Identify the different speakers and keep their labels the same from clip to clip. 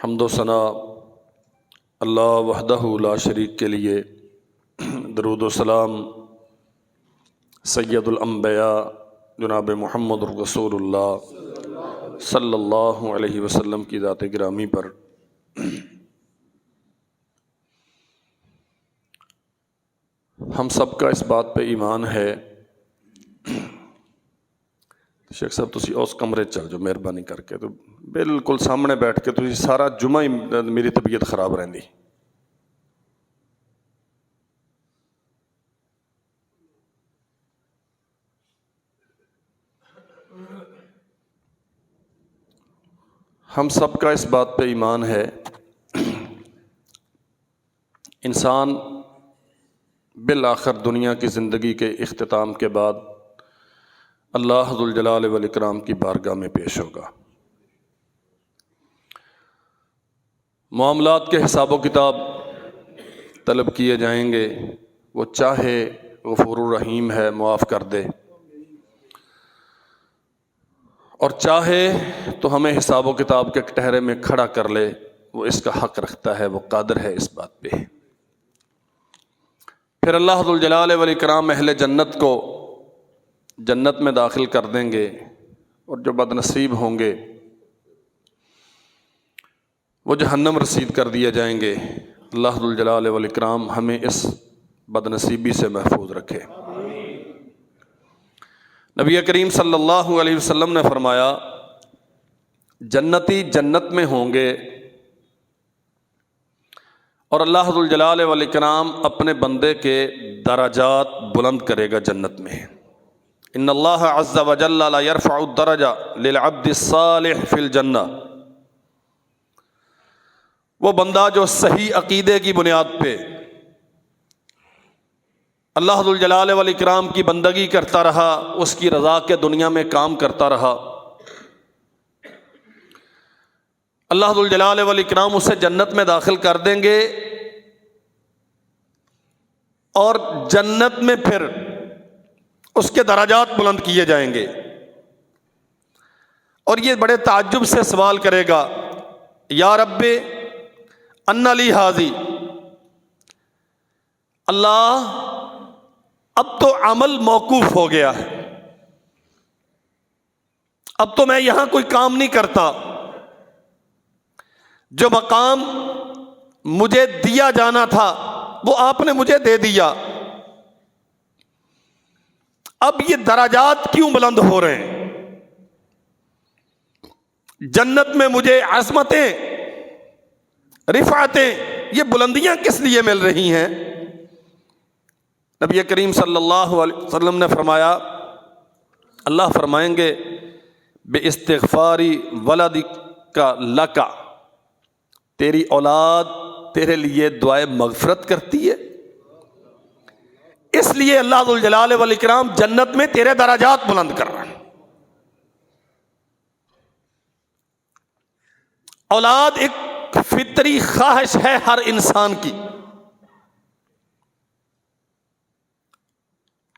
Speaker 1: حمد و ثنا اللہ وحدہ لا شریک کے لیے، درود و سلام سید الانبیاء جناب محمد رسول اللہ صلی اللہ علیہ وسلم کی ذات گرامی پر۔ ہم سب کا اس بات پہ ایمان ہے۔ شیخ صاحب تسی اس کمرے چل جو مہربانی کر کے، تو بالکل سامنے بیٹھ کے تسی سارا جمعہ ہی میری طبیعت خراب رہندی۔ ہم سب کا اس بات پہ ایمان ہے، انسان بالآخر دنیا کی زندگی کے اختتام کے بعد اللہ ذو الجلال والاکرام کی بارگاہ میں پیش ہوگا۔ معاملات کے حساب و کتاب طلب کیے جائیں گے، وہ چاہے غفور الرحیم ہے معاف کر دے، اور چاہے تو ہمیں حساب و کتاب کے کٹہرے میں کھڑا کر لے، وہ اس کا حق رکھتا ہے، وہ قادر ہے اس بات پہ۔ پھر اللہ ذو الجلال والاکرام اہل جنت کو جنت میں داخل کر دیں گے، اور جو بد نصیب ہوں گے وہ جہنم رسید کر دیے جائیں گے۔ اللہ ذو الجلال والاکرام ہمیں اس بد نصیبی سے محفوظ رکھے۔ نبی کریم صلی اللہ علیہ وسلم نے فرمایا، جنتی جنت میں ہوں گے اور اللہ ذو الجلال والاکرام اپنے بندے کے درجات بلند کرے گا جنت میں۔ ان اللہ عز وجل لا يرفع الدرجہ للعبد الصالح فی الجنہ، وہ بندہ جو صحیح عقیدے کی بنیاد پہ اللہ ذو الجلال والاکرام کی بندگی کرتا رہا، اس کی رضا کے دنیا میں کام کرتا رہا، اللہ ذو الجلال والاکرام اسے جنت میں داخل کر دیں گے، اور جنت میں پھر اس کے درجات بلند کیے جائیں گے۔ اور یہ بڑے تعجب سے سوال کرے گا، یا رب انا لی ھذی، اللہ اب تو عمل موقوف ہو گیا ہے، اب تو میں یہاں کوئی کام نہیں کرتا، جو مقام مجھے دیا جانا تھا وہ آپ نے مجھے دے دیا، اب یہ درجات کیوں بلند ہو رہے ہیں؟ جنت میں مجھے عظمتیں، رفعتیں، یہ بلندیاں کس لیے مل رہی ہیں؟ نبی کریم صلی اللہ علیہ وسلم نے فرمایا، اللہ فرمائیں گے بے استغفاری ولدک لک، تیری اولاد تیرے لیے دعائے مغفرت کرتی ہے، اس لیے اللہ ذو الجلال والاکرام جنت میں تیرے درجات بلند کر رہا ہے۔ اولاد ایک فطری خواہش ہے ہر انسان کی،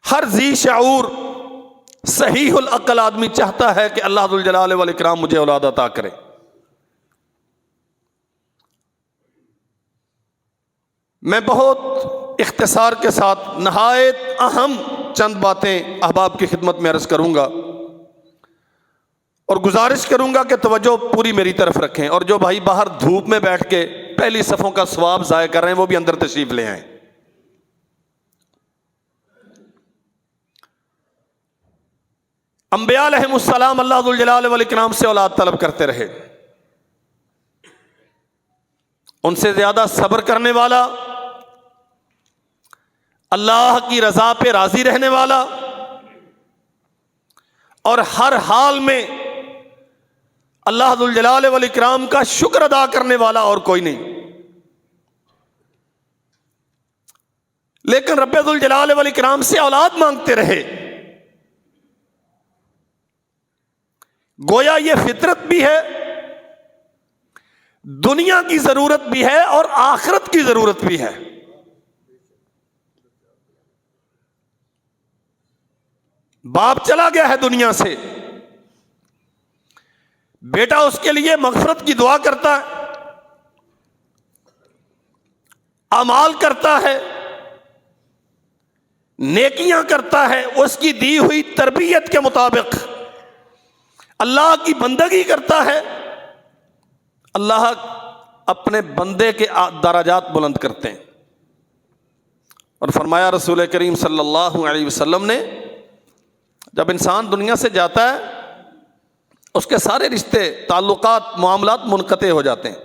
Speaker 1: ہر ذی شعور صحیح العقل آدمی چاہتا ہے کہ اللہ ذو الجلال والاکرام مجھے اولاد عطا کرے۔ میں بہت اختصار کے ساتھ نہایت اہم چند باتیں احباب کی خدمت میں عرض کروں گا، اور گزارش کروں گا کہ توجہ پوری میری طرف رکھیں، اور جو بھائی باہر دھوپ میں بیٹھ کے پہلی صفوں کا ثواب ضائع کر رہے ہیں وہ بھی اندر تشریف لے آئیں۔ انبیاء علیہم السلام اللہ ذو الجلال والاکرام سے اولاد طلب کرتے رہے، ان سے زیادہ صبر کرنے والا، اللہ کی رضا پہ راضی رہنے والا، اور ہر حال میں اللہ ذو الجلال والاکرام کا شکر ادا کرنے والا اور کوئی نہیں۔ لیکن رب ذو الجلال والاکرام سے اولاد مانگتے رہے۔ گویا یہ فطرت بھی ہے، دنیا کی ضرورت بھی ہے، اور آخرت کی ضرورت بھی ہے۔ باپ چلا گیا ہے دنیا سے، بیٹا اس کے لیے مغفرت کی دعا کرتا ہے، اعمال کرتا ہے، نیکیاں کرتا ہے، اس کی دی ہوئی تربیت کے مطابق اللہ کی بندگی کرتا ہے، اللہ اپنے بندے کے درجات بلند کرتے ہیں۔ اور فرمایا رسول کریم صلی اللہ علیہ وسلم نے، جب انسان دنیا سے جاتا ہے اس کے سارے رشتے، تعلقات، معاملات منقطع ہو جاتے ہیں،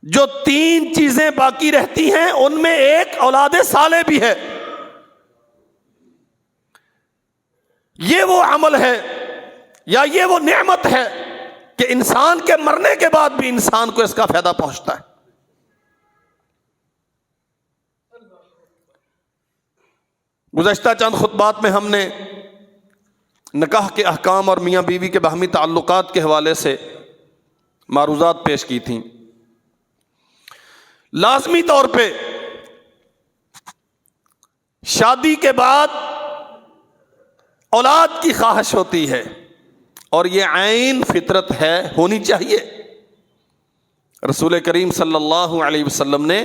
Speaker 1: جو 3 چیزیں باقی رہتی ہیں ان میں ایک اولاد صالح بھی ہے۔ یہ وہ عمل ہے یا یہ وہ نعمت ہے کہ انسان کے مرنے کے بعد بھی انسان کو اس کا فائدہ پہنچتا ہے۔ گزشتہ چند خطبات میں ہم نے نکاح کے احکام اور میاں بیوی کے باہمی تعلقات کے حوالے سے معروضات پیش کی تھیں۔ لازمی طور پہ شادی کے بعد اولاد کی خواہش ہوتی ہے، اور یہ عین فطرت ہے، ہونی چاہیے۔ رسول کریم صلی اللہ علیہ وسلم نے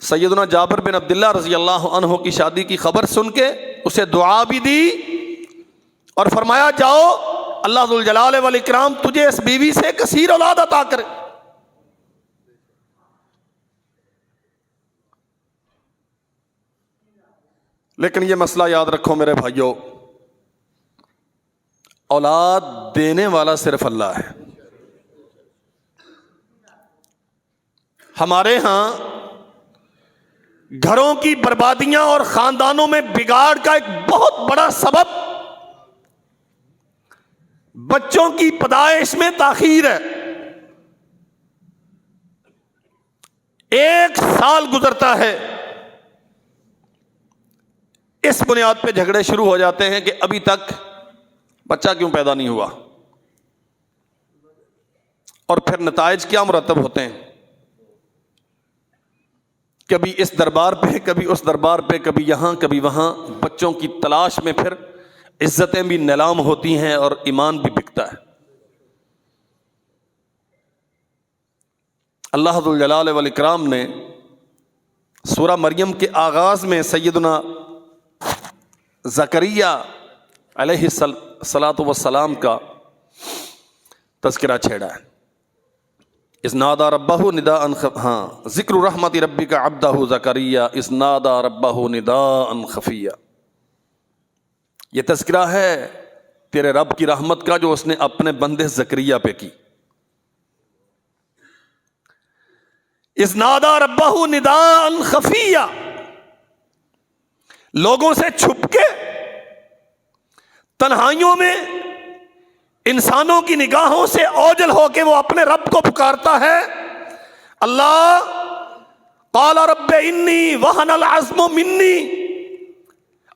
Speaker 1: سیدنا جابر بن عبداللہ رضی اللہ عنہ کی شادی کی خبر سن کے اسے دعا بھی دی اور فرمایا، جاؤ اللہ ذوالجلال والاکرام تجھے اس بیوی سے کثیر اولاد عطا کرے۔ لیکن یہ مسئلہ یاد رکھو میرے بھائیو، اولاد دینے والا صرف اللہ ہے۔ ہمارے ہاں گھروں کی بربادیاں اور خاندانوں میں بگاڑ کا ایک بہت بڑا سبب بچوں کی پیدائش میں تاخیر ہے۔ 1 سال گزرتا ہے، اس بنیاد پہ جھگڑے شروع ہو جاتے ہیں کہ ابھی تک بچہ کیوں پیدا نہیں ہوا، اور پھر نتائج کیا مرتب ہوتے ہیں، کبھی اس دربار پہ، کبھی اس دربار پہ، کبھی یہاں کبھی وہاں۔ بچوں کی تلاش میں پھر عزتیں بھی نیلام ہوتی ہیں اور ایمان بھی بکتا ہے۔ اللہ ذوالجلال والاکرام نے سورہ مریم کے آغاز میں سیدنا زکریا علیہ الصلاۃ والسلام کا تذکرہ چھیڑا ہے۔ اذ نادى ربه نداء ذکر رحمت ربک عبدہ زکریا اذ نادى ربہ نداء خفیا۔ یہ تذکرہ ہے تیرے رب کی رحمت کا جو اس نے اپنے بندے زکریا پہ کی۔ اذ نادى ربہ نداء خفیا، لوگوں سے چھپ کے، تنہائیوں میں، انسانوں کی نگاہوں سے اوجھل ہو کے وہ اپنے رب کو پکارتا ہے۔ اللہ قال رب انی وہن العظم منی،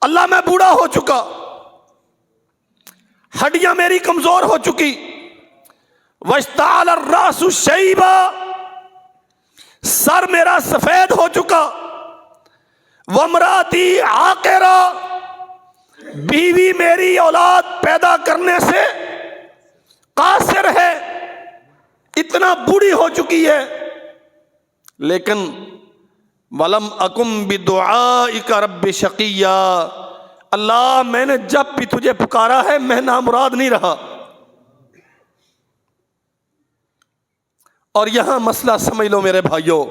Speaker 1: اللہ میں بوڑھا ہو چکا، ہڈیاں میری کمزور ہو چکی، واشتعل الراس شیبا، سر میرا سفید ہو چکا، وامراتی عاقرہ، بیوی میری اولاد پیدا کرنے سے قاصر ہے، اتنا بوڑھی ہو چکی ہے۔ لیکن وَلَمْ أَكُمْ بِدُعَائِكَ رَبِّ شَقِيًّا، اللہ میں نے جب بھی تجھے پکارا ہے میں نامراد نہیں رہا۔ اور یہاں مسئلہ سمجھ لو میرے بھائیو،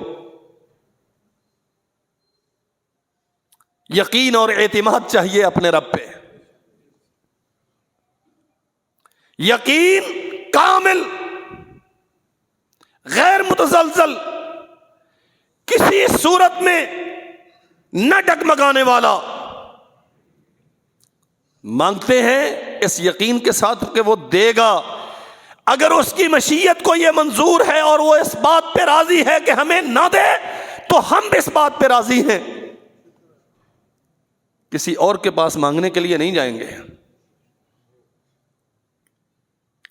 Speaker 1: یقین اور اعتماد چاہیے اپنے رب پہ، یقین کامل، غیر متزلزل، کسی صورت میں نہ ڈگمگانے والا۔ مانگتے ہیں اس یقین کے ساتھ کہ وہ دے گا، اگر اس کی مشیت کو یہ منظور ہے اور وہ اس بات پہ راضی ہے کہ ہمیں نہ دے تو ہم بھی اس بات پہ راضی ہیں، کسی اور کے پاس مانگنے کے لیے نہیں جائیں گے۔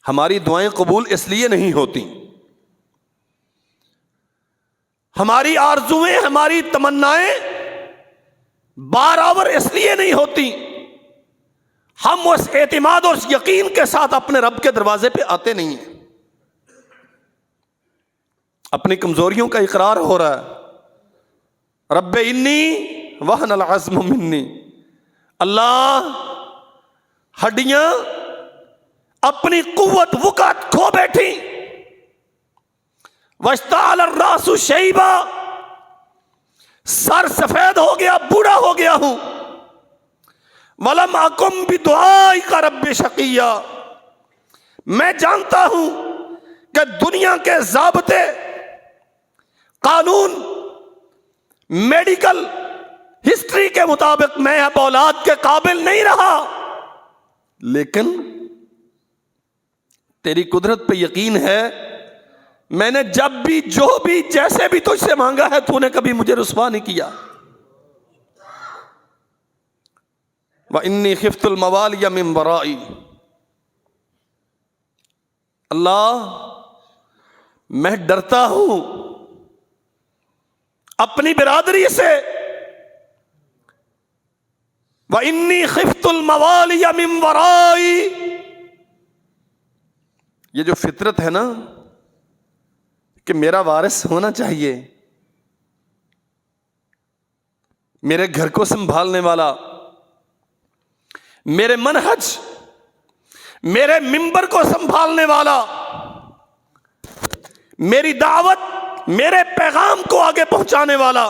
Speaker 1: ہماری دعائیں قبول اس لیے نہیں ہوتی، ہماری آرزویں، ہماری تمنائیں بارآور اس لیے نہیں ہوتی، ہم اس اعتماد اور اس یقین کے ساتھ اپنے رب کے دروازے پہ آتے نہیں ہیں۔ اپنی کمزوریوں کا اقرار ہو رہا ہے، رب انی وہن العظم منی، اللہ ہڈیاں اپنی قوت وقت کھو بیٹھی، واشتعل الراس شیبا، سر سفید ہو گیا، بوڑھا ہو گیا ہوں، ولم اکم بدعائک رب شقیا، میں جانتا ہوں کہ دنیا کے ضابطے، قانون، میڈیکل ہسٹری کے مطابق میں اب اولاد کے قابل نہیں رہا، لیکن تیری قدرت پہ یقین ہے، میں نے جب بھی جو بھی جیسے بھی تجھ سے مانگا ہے تو نے کبھی مجھے رسوا نہیں کیا۔ وَإِنِّي خِفْتُ الْمَوَالِيَ مِن وَرَائِي، اللہ میں ڈرتا ہوں اپنی برادری سے، وَإِنِّي خِفْتُ الْمَوَالِيَ مِن وَرَائِي، یہ جو فطرت ہے نا کہ میرا وارث ہونا چاہیے، میرے گھر کو سنبھالنے والا، میرے منہج، میرے منبر کو سنبھالنے والا، میری دعوت، میرے پیغام کو آگے پہنچانے والا،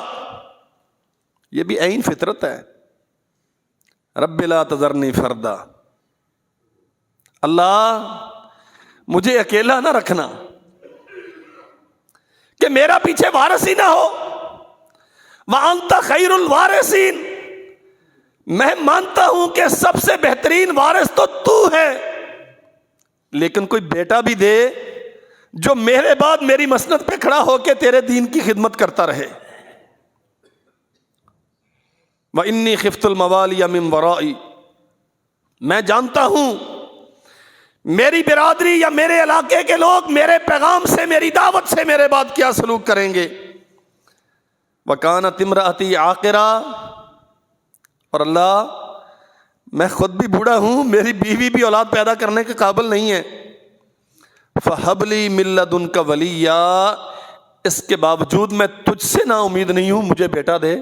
Speaker 1: یہ بھی عین فطرت ہے۔ رب لا تذرنی فردا، اللہ مجھے اکیلا نہ رکھنا کہ میرا پیچھے وارث ہی نہ ہو۔ وَأَنْتَ خَيْرُ الْوَارِثِينَ، میں مانتا ہوں کہ سب سے بہترین وارث تو ہے، لیکن کوئی بیٹا بھی دے جو میرے بعد میری مسند پہ کھڑا ہو کے تیرے دین کی خدمت کرتا رہے۔ وَإِنِّي خِفْتُ الْمَوَالِيَ مِن وَرَائِي، میں جانتا ہوں میری برادری یا میرے علاقے کے لوگ میرے پیغام سے، میری دعوت سے میرے بعد کیا سلوک کریں گے۔ وَكَانَتِ امْرَأَتِي عَاقِرًا، اور اللہ میں خود بھی بوڑھا ہوں، میری بیوی بھی اولاد پیدا کرنے کے قابل نہیں ہے۔ فَهَبْ لِي مِن لَّدُنْكَ وَلِيًّا، اس کے باوجود میں تجھ سے نا امید نہیں ہوں، مجھے بیٹا دے۔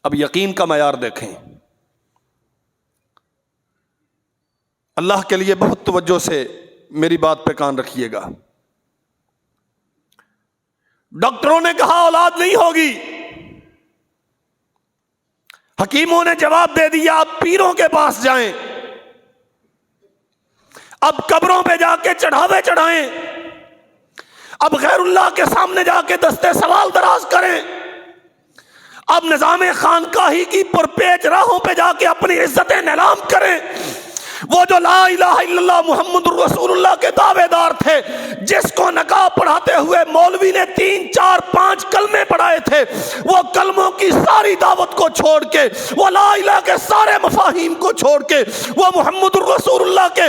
Speaker 1: اب یقین کا معیار دیکھیں، اللہ کے لیے بہت توجہ سے میری بات پہ کان رکھیے گا۔ ڈاکٹروں نے کہا اولاد نہیں ہوگی، حکیموں نے جواب دے دیا اب پیروں کے پاس جائیں، اب قبروں پہ جا کے چڑھاوے چڑھائیں، اب غیر اللہ کے سامنے جا کے دستے سوال دراز کریں، اب نظام خانقاہی کی پرپیچ راہوں پہ جا کے اپنی عزتیں نیلام کریں۔ وہ جو لا الہ الا اللہ محمد رسول اللہ کے دعوے دار تھے، جس کو نقاب پڑھاتے ہوئے مولوی نے 3 4 5 کلمے پڑھائے تھے، وہ کلموں کی ساری دعوت کو چھوڑ کے، وہ لا الہ کے سارے مفاہیم کو چھوڑ کے، وہ محمد رسول اللہ کے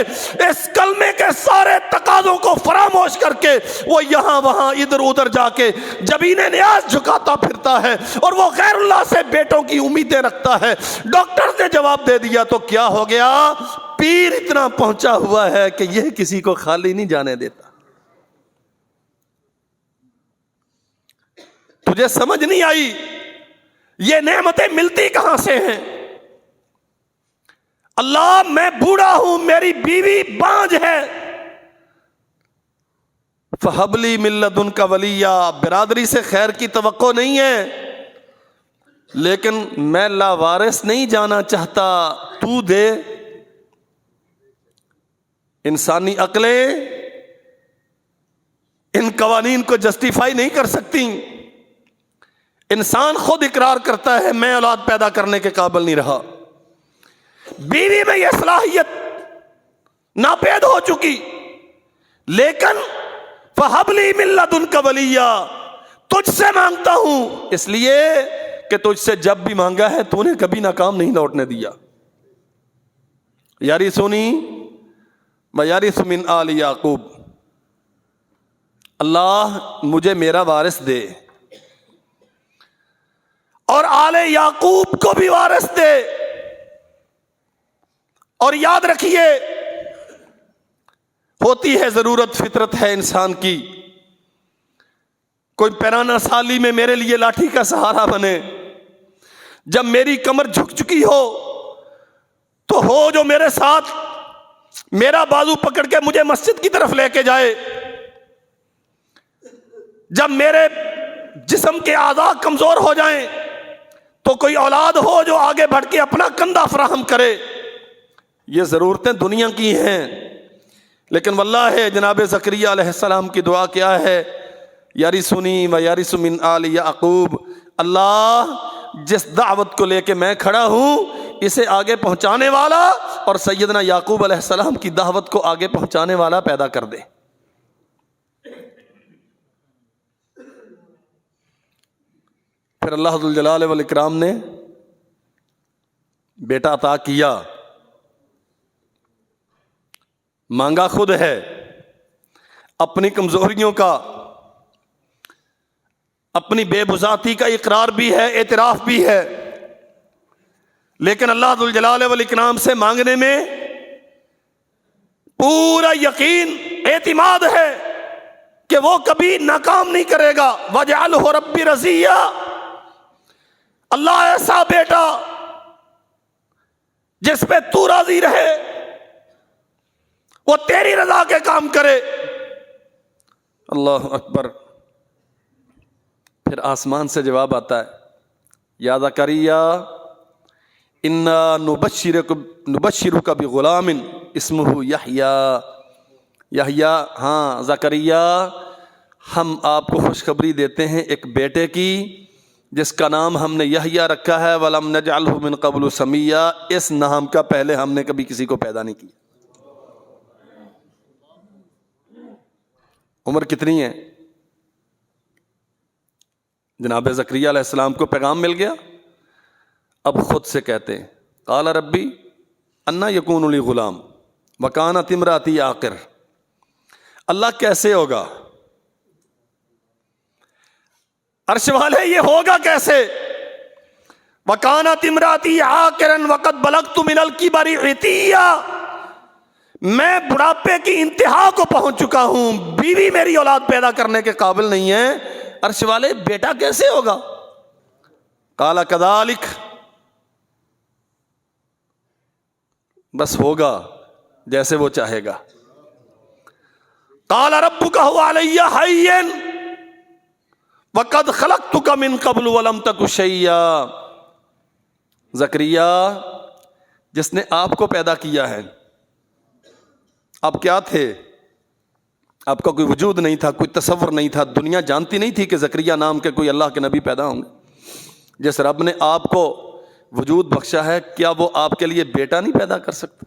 Speaker 1: اس کلمے کے سارے تقاضوں کو فراموش کر کے، وہ یہاں وہاں ادھر ادھر جا کے جبین نیاز جھکاتا پھرتا ہے، اور وہ غیر اللہ سے بیٹوں کی امیدیں رکھتا ہے۔ ڈاکٹر نے جواب دے دیا تو کیا ہو گیا؟ پیر اتنا پہنچا ہوا ہے کہ یہ کسی کو خالی نہیں جانے دیتا۔ تجھے سمجھ نہیں آئی یہ نعمتیں ملتی کہاں سے ہیں؟ اللہ میں بوڑھا ہوں، میری بیوی بانجھ ہے، فَهَبْ لِي مِن لَّدُنْكَ وَلِيًّا، برادری سے خیر کی توقع نہیں ہے، لیکن میں لاوارث نہیں جانا چاہتا، تو دے۔ انسانی عقلیں ان قوانین کو جسٹیفائی نہیں کر سکتی۔ انسان خود اقرار کرتا ہے میں اولاد پیدا کرنے کے قابل نہیں رہا، بیوی میں یہ صلاحیت ناپید ہو چکی، لیکن فَهَبْ لِي مِن لَّدُنْكَ وَلِيًّا، تجھ سے مانگتا ہوں، اس لیے کہ تجھ سے جب بھی مانگا ہے تو نے کبھی ناکام نہیں لوٹنے دیا۔ یاری سنی وَيَرِثُ مِنْ آلِ یعقوب، اللہ مجھے میرا وارث دے اور آل یعقوب کو بھی وارث دے۔ اور یاد رکھیے ہوتی ہے ضرورت، فطرت ہے انسان کی کوئی پیرانہ سالی میں میرے لیے لاٹھی کا سہارا بنے، جب میری کمر جھک چکی ہو تو ہو جو میرے ساتھ میرا بازو پکڑ کے مجھے مسجد کی طرف لے کے جائے، جب میرے جسم کے اعضاء کمزور ہو جائیں تو کوئی اولاد ہو جو آگے بڑھ کے اپنا کندھا فراہم کرے۔ یہ ضرورتیں دنیا کی ہیں، لیکن واللہ ہے جناب زکریا علیہ السلام کی دعا کیا ہے؟ یرثنی و یرث من آل یعقوب، اللہ جس دعوت کو لے کے میں کھڑا ہوں اسے آگے پہنچانے والا اور سیدنا یعقوب علیہ السلام کی دعوت کو آگے پہنچانے والا پیدا کر دے۔ پھر اللہ ذوالجلال والاکرام نے بیٹا عطا کیا، مانگا خود ہے، اپنی کمزوریوں کا، اپنی بے بذاتی کا اقرار بھی ہے، اعتراف بھی ہے، لیکن اللہ ذوالجلال والاکرام سے مانگنے میں پورا یقین، اعتماد ہے کہ وہ کبھی ناکام نہیں کرے گا۔ وَاجْعَلْهُ رَبِّ رَضِيًّا، اللہ ایسا بیٹا جس پہ تو راضی رہے، وہ تیری رضا کے کام کرے۔ اللہ اکبر۔ پھر آسمان سے جواب آتا ہے، یا زکریا انا نبشرک بغلام اسمہ یحییٰ، یحییٰ، ہاں زکریا ہم آپ کو خوشخبری دیتے ہیں ایک بیٹے کی جس کا نام ہم نے یحییٰ رکھا ہے، وَلَمْ نَجْعَلْهُ مِن قَبْلُ سَمِيًّا، اس نام کا پہلے ہم نے کبھی کسی کو پیدا نہیں کیا۔ عمر کتنی ہے؟ جناب زکریا علیہ السلام کو پیغام مل گیا، اب خود سے کہتے ہیں، قال ربی انا یکون لی غلام وکانت امراتی عاقر، اللہ کیسے ہوگا؟ عرش والے یہ ہوگا کیسے؟ وکانت امراتی عاقرا وقد بلغت من الکبر عتیا، میں بڑھاپے کی انتہا کو پہنچ چکا ہوں، بیوی میری اولاد پیدا کرنے کے قابل نہیں ہے، عرش والے بیٹا کیسے ہوگا؟ قال کذالک، بس ہوگا جیسے وہ چاہے گا۔ قال ربک هو علی ہین وقد خلقتک من قبل ولم تک شیئا، زکریا جس نے آپ کو پیدا کیا ہے، آپ کیا تھے؟ آپ کا کوئی وجود نہیں تھا، کوئی تصور نہیں تھا، دنیا جانتی نہیں تھی کہ زکریا نام کے کوئی اللہ کے نبی پیدا ہوں گے۔ جس رب نے آپ کو وجود بخشا ہے، کیا وہ آپ کے لیے بیٹا نہیں پیدا کر سکتا؟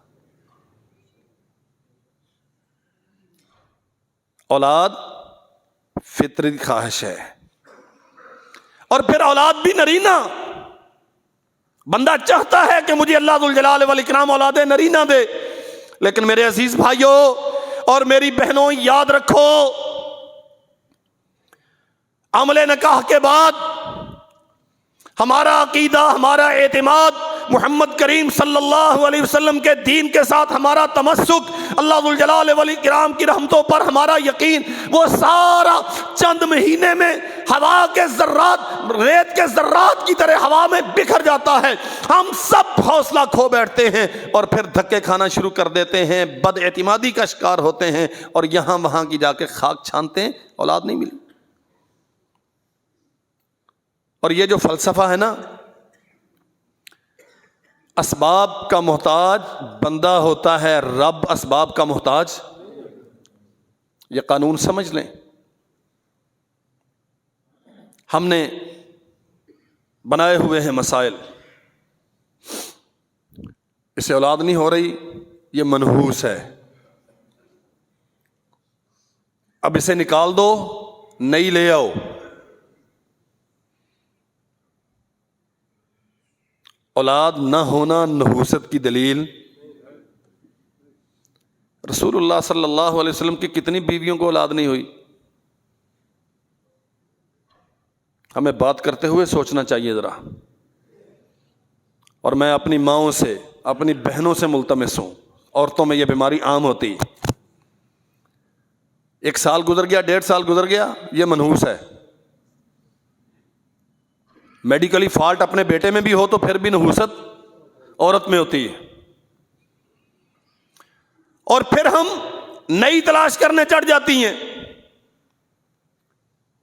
Speaker 1: اولاد فطری خواہش ہے، اور پھر اولاد بھی نرینہ۔ بندہ چاہتا ہے کہ مجھے اللہ ذوالجلال والاکرام اولاد نرینہ دے، لیکن میرے عزیز بھائیوں اور میری بہنوں، یاد رکھو عمل نکاح کے بعد ہمارا عقیدہ، ہمارا اعتماد محمد کریم صلی اللہ علیہ وسلم کے دین کے ساتھ ہمارا تمسک، اللہ ذوالجلال والاکرام کی رحمتوں پر ہمارا یقین، وہ سارا چند مہینے میں ہوا کے ذرات، ریت کے ذرات کی طرح ہوا میں بکھر جاتا ہے۔ ہم سب حوصلہ کھو بیٹھتے ہیں اور پھر دھکے کھانا شروع کر دیتے ہیں، بد اعتمادی کا شکار ہوتے ہیں اور یہاں وہاں کی جا کے خاک چھانتے ہیں، اولاد نہیں ملی۔ اور یہ جو فلسفہ ہے نا، اسباب کا محتاج بندہ ہوتا ہے، رب اسباب کا محتاج، یہ قانون سمجھ لیں۔ ہم نے بنائے ہوئے ہیں مسائل، اسے اولاد نہیں ہو رہی، یہ منحوس ہے، اب اسے نکال دو، نئی لے آؤ۔ اولاد نہ ہونا نحوست کی دلیل؟ رسول اللہ صلی اللہ علیہ وسلم کی کتنی بیویوں کو اولاد نہیں ہوئی؟ ہمیں بات کرتے ہوئے سوچنا چاہیے ذرا۔ اور میں اپنی ماؤں سے، اپنی بہنوں سے ملتمس ہوں، عورتوں میں یہ بیماری عام ہوتی ہے، 1 سال گزر گیا، 1.5 سال گزر گیا، یہ منحوس ہے، میڈیکلی فالٹ اپنے بیٹے میں بھی ہو تو پھر بھی نحوست عورت میں ہوتی ہے. اور پھر ہم نئی تلاش کرنے چڑھ جاتی ہیں.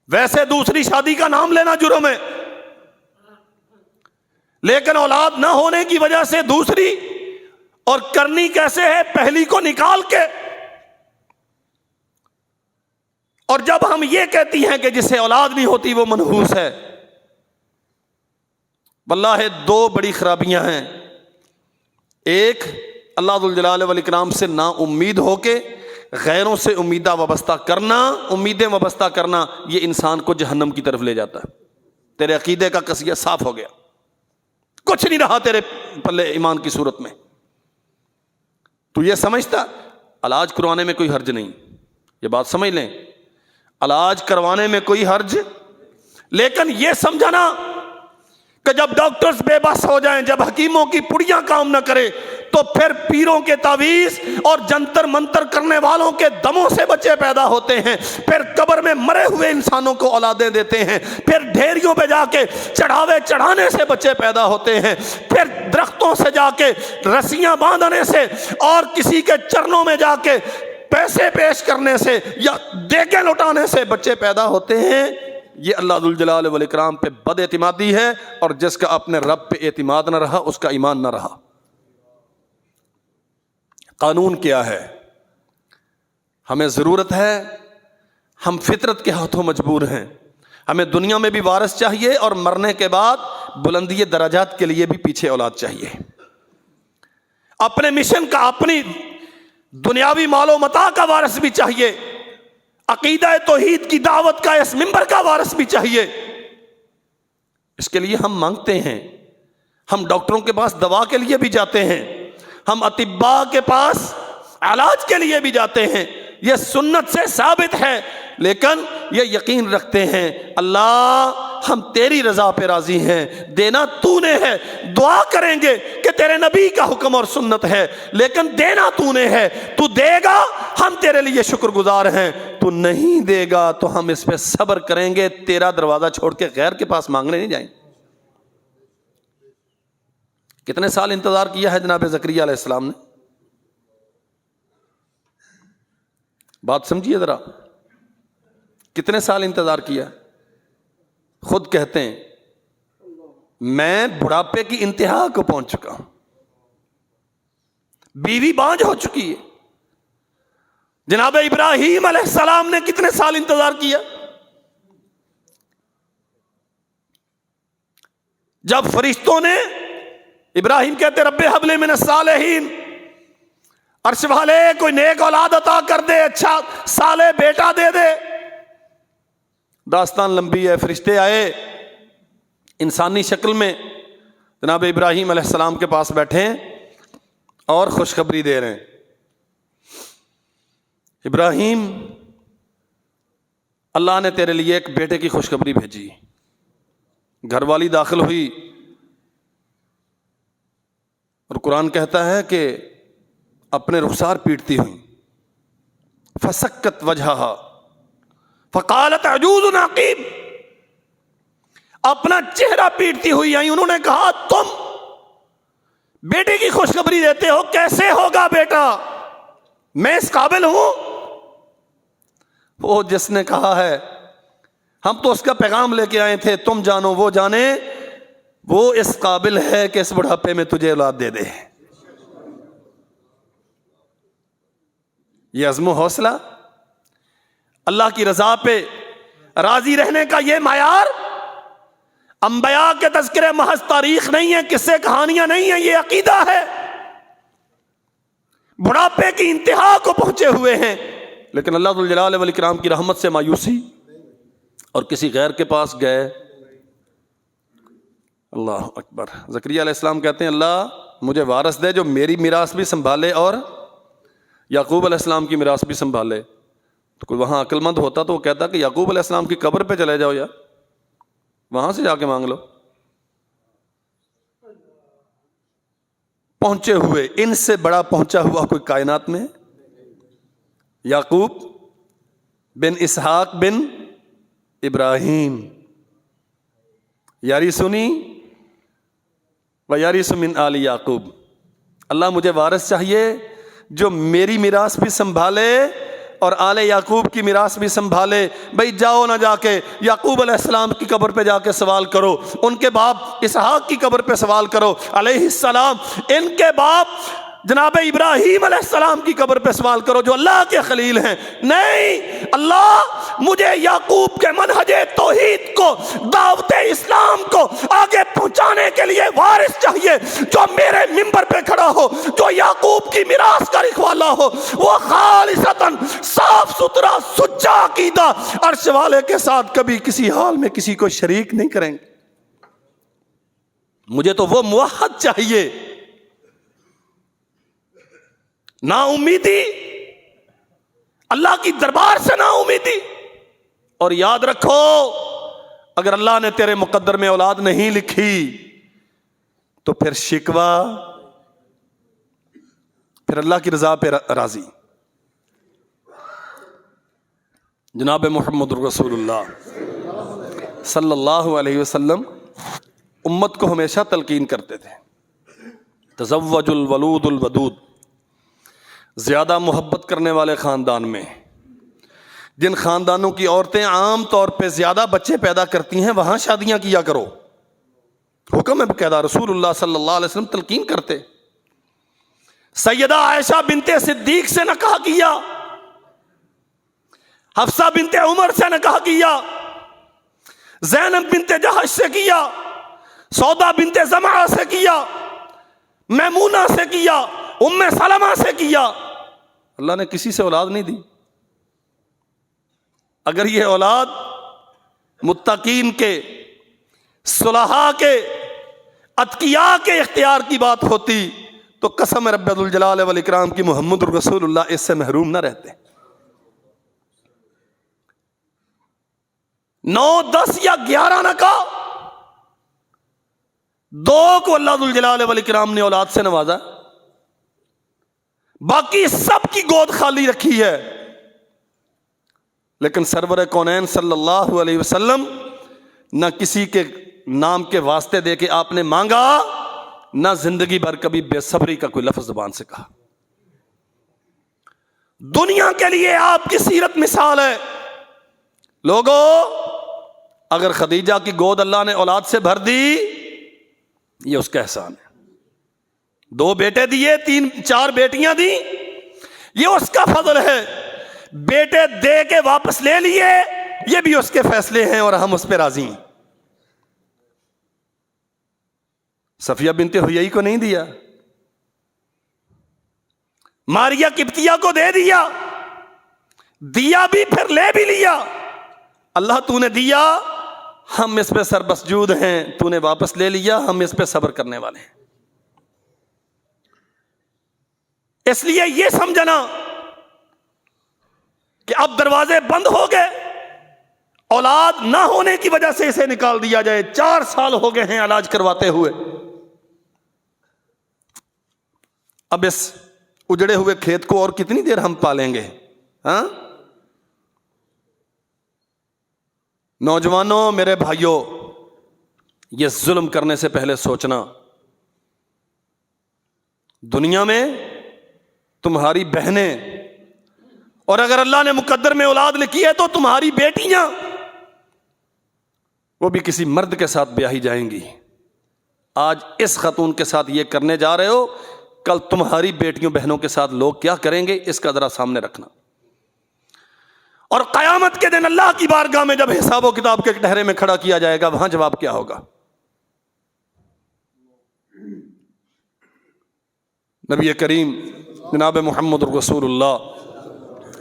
Speaker 1: ویسے دوسری شادی کا نام لینا جرم ہے، لیکن اولاد نہ ہونے کی وجہ سے دوسری، اور کرنی کیسے ہے؟ پہلی کو نکال کے. اور جب ہم یہ کہتی ہیں کہ جسے اولاد نہیں ہوتی وہ منحوس ہے، واللہ دو بڑی خرابیاں ہیں. ایک، اللہ ذوالجلال والاکرام سے نا امید ہو کے غیروں سے امیدیں وابستہ کرنا، یہ انسان کو جہنم کی طرف لے جاتا ہے. تیرے عقیدے کا قضیہ صاف ہو گیا، کچھ نہیں رہا تیرے پلے ایمان کی صورت میں. تو یہ سمجھتا علاج کروانے میں کوئی حرج نہیں، یہ بات سمجھ لیں، علاج کروانے میں کوئی حرج، لیکن یہ سمجھنا کہ جب ڈاکٹرز بے بس ہو جائیں، جب حکیموں کی پڑیاں کام نہ کرے، تو پھر پیروں کے تعویذ اور جنتر منتر کرنے والوں کے دموں سے بچے پیدا ہوتے ہیں، پھر قبر میں مرے ہوئے انسانوں کو اولادیں دیتے ہیں، پھر ڈھیریوں پہ جا کے چڑھاوے چڑھانے سے بچے پیدا ہوتے ہیں، پھر درختوں سے جا کے رسیاں باندھنے سے اور کسی کے چرنوں میں جا کے پیسے پیش کرنے سے یا دیگیں لٹانے سے بچے پیدا ہوتے ہیں. یہ اللہ ذوالجلال والاکرام پہ بد اعتمادی ہے، اور جس کا اپنے رب پہ اعتماد نہ رہا اس کا ایمان نہ رہا. قانون کیا ہے؟ ہمیں ضرورت ہے، ہم فطرت کے ہاتھوں مجبور ہیں، ہمیں دنیا میں بھی وارث چاہیے اور مرنے کے بعد بلندی درجات کے لیے بھی پیچھے اولاد چاہیے. اپنے مشن کا، اپنی دنیاوی مال و متاع کا وارث بھی چاہیے، عقیدہ توحید کی دعوت کا اس منبر کا وارث بھی چاہیے. اس کے لیے ہم مانگتے ہیں، ہم ڈاکٹروں کے پاس دوا کے لیے بھی جاتے ہیں، ہم اطباء کے پاس علاج کے لیے بھی جاتے ہیں، یہ سنت سے ثابت ہے. لیکن یہ یقین رکھتے ہیں اللہ ہم تیری رضا پہ راضی ہیں، دینا تو نے ہے، دعا کریں گے کہ تیرے نبی کا حکم اور سنت ہے، لیکن دینا تو نے ہے، تو دے گا ہم تیرے لیے شکر گزار ہیں، تو نہیں دے گا تو ہم اس پہ صبر کریں گے، تیرا دروازہ چھوڑ کے غیر کے پاس مانگنے نہیں جائیں. کتنے سال انتظار کیا ہے جناب زکریا علیہ السلام نے؟ بات سمجھیے ذرا، کتنے سال انتظار کیا؟ خود کہتے ہیں میں بڑھاپے کی انتہا کو پہنچ چکا ہوں، بیوی بانجھ ہو چکی ہے. جناب ابراہیم علیہ السلام نے کتنے سال انتظار کیا؟ جب فرشتوں نے، ابراہیم کہتے رب ہب لی من الصالحین، عرش والے کوئی نیک اولاد عطا کر دے، اچھا صالح بیٹا دے دے. داستان لمبی ہے، فرشتے آئے انسانی شکل میں، جناب ابراہیم علیہ السلام کے پاس بیٹھے ہیں اور خوشخبری دے رہے ہیں. ابراہیم، اللہ نے تیرے لیے ایک بیٹے کی خوشخبری بھیجی. گھر والی داخل ہوئی اور قرآن کہتا ہے کہ اپنے رخسار پیٹتی ہوئی، فسکت وجہہا فقالت عجوز عقیم، اپنا چہرہ پیٹتی ہوئی آئی. انہوں نے کہا تم بیٹے کی خوشخبری دیتے ہو، کیسے ہوگا بیٹا؟ میں اس قابل ہوں؟ وہ جس نے کہا ہے ہم تو اس کا پیغام لے کے آئے تھے، تم جانو وہ جانے، وہ اس قابل ہے کہ اس بڑھاپے میں تجھے اولاد دے دے. یہ عزم و حوصلہ، اللہ کی رضا پہ راضی رہنے کا یہ معیار. انبیاء کے تذکرے محض تاریخ نہیں ہے، قصے کہانیاں نہیں ہیں، یہ عقیدہ ہے. بڑھاپے کی انتہا کو پہنچے ہوئے ہیں، لیکن اللہ ذوالجلال والاکرام کی رحمت سے مایوسی اور کسی غیر کے پاس گئے. اللہ اکبر. زکریا علیہ السلام کہتے ہیں اللہ مجھے وارث دے جو میری میراث بھی سنبھالے اور یعقوب علیہ السلام کی میراث بھی سنبھالے. تو کوئی وہاں عقل مند ہوتا تو وہ کہتا کہ یعقوب علیہ السلام کی قبر پہ چلے جاؤ یار، وہاں سے جا کے مانگ لو. پہنچے ہوئے، ان سے بڑا پہنچا ہوا کوئی کائنات میں؟ یعقوب بن اسحاق بن ابراہیم، یاری سنی و یارث من آل یعقوب، اللہ مجھے وارث چاہیے جو میری میراث بھی سنبھالے اور آل یعقوب کی میراث بھی سنبھالے۔ بھئی جاؤ نہ جا کے یعقوب علیہ السلام کی قبر پہ جا کے سوال کرو، ان کے باپ اسحاق کی قبر پہ سوال کرو علیہ السلام، ان کے باپ جناب ابراہیم علیہ السلام کی قبر پہ سوال کرو جو اللہ کے خلیل ہیں۔ نہیں، اللہ مجھے یعقوب کے منہج توحید کو، دعوت اسلام کو آگے پہنچانے کے لیے وارث چاہیے جو میرے منبر پہ کھڑا ہو، جو یعقوب کی میراث کا رکھوالا ہو، وہ خالصتاً صاف ستھرا سچا عقیدہ عرش والے کے ساتھ کبھی کسی حال میں کسی کو شریک نہیں کریں گے۔ مجھے تو وہ موحد چاہیے، نا امیدی، اللہ کی دربار سے نا امیدی۔ اور یاد رکھو، اگر اللہ نے تیرے مقدر میں اولاد نہیں لکھی تو پھر شکوہ، پھر اللہ کی رضا پہ راضی۔ جناب محمد رسول اللہ صلی اللہ علیہ وسلم امت کو ہمیشہ تلقین کرتے تھے، تزوج الولود الودود، زیادہ محبت کرنے والے خاندان میں، جن خاندانوں کی عورتیں عام طور پہ زیادہ بچے پیدا کرتی ہیں وہاں شادیاں کیا کرو، حکم ہے باقاعدہ، رسول اللہ صلی اللہ علیہ وسلم تلقین کرتے۔ سیدہ عائشہ بنت صدیق سے نکاح کیا، حفصہ بنت عمر سے نکاح کیا، زینب بنت جہش سے کیا، سودا بنت زمعہ سے کیا، میمونہ سے کیا، ام سلمہ سے کیا۔ اللہ نے کسی سے اولاد نہیں دی۔ اگر یہ اولاد متقین کے، صلحاء کے، اتقیاء کے اختیار کی بات ہوتی تو قسم رب ذوالجلال والاکرام کی محمد رسول اللہ اس سے محروم نہ رہتے۔ 9 10 یا 11 نکاح، 2 کو اللہ ذوالجلال والاکرام نے اولاد سے نوازا، باقی سب کی گود خالی رکھی ہے۔ لیکن سرور کونین صلی اللہ علیہ وسلم نہ کسی کے نام کے واسطے دے کے آپ نے مانگا، نہ زندگی بھر کبھی بے صبری کا کوئی لفظ زبان سے کہا۔ دنیا کے لیے آپ کی سیرت مثال ہے۔ لوگوں، اگر خدیجہ کی گود اللہ نے اولاد سے بھر دی، یہ اس کا احسان ہے۔ 2 بیٹے دیے، 3 4 بیٹیاں دی، یہ اس کا فضل ہے۔ بیٹے دے کے واپس لے لیے، یہ بھی اس کے فیصلے ہیں اور ہم اس پہ راضی ہیں۔ صفیہ بنت حیی کو نہیں دیا، ماریہ قبطیہ کو دے دیا، دیا بھی پھر لے بھی لیا۔ اللہ تو نے دیا، ہم اس پہ سربسجود ہیں، تو نے واپس لے لیا، ہم اس پہ صبر کرنے والے ہیں۔ اس لیے یہ سمجھنا کہ اب دروازے بند ہو گئے، اولاد نہ ہونے کی وجہ سے اسے نکال دیا جائے۔ 4 سال ہو گئے ہیں علاج کرواتے ہوئے، اب اس اجڑے ہوئے کھیت کو اور کتنی دیر ہم پالیں گے؟ ہاں نوجوانوں، میرے بھائیوں، یہ ظلم کرنے سے پہلے سوچنا، دنیا میں تمہاری بہنیں، اور اگر اللہ نے مقدر میں اولاد لکھی ہے تو تمہاری بیٹیاں، وہ بھی کسی مرد کے ساتھ بیاہی جائیں گی۔ آج اس خاتون کے ساتھ یہ کرنے جا رہے ہو، کل تمہاری بیٹیوں بہنوں کے ساتھ لوگ کیا کریں گے، اس کا ذرا سامنے رکھنا۔ اور قیامت کے دن اللہ کی بارگاہ میں جب حساب و کتاب کے ٹہرے میں کھڑا کیا جائے گا، وہاں جواب کیا ہوگا؟ نبی کریم جناب محمد رسول اللہ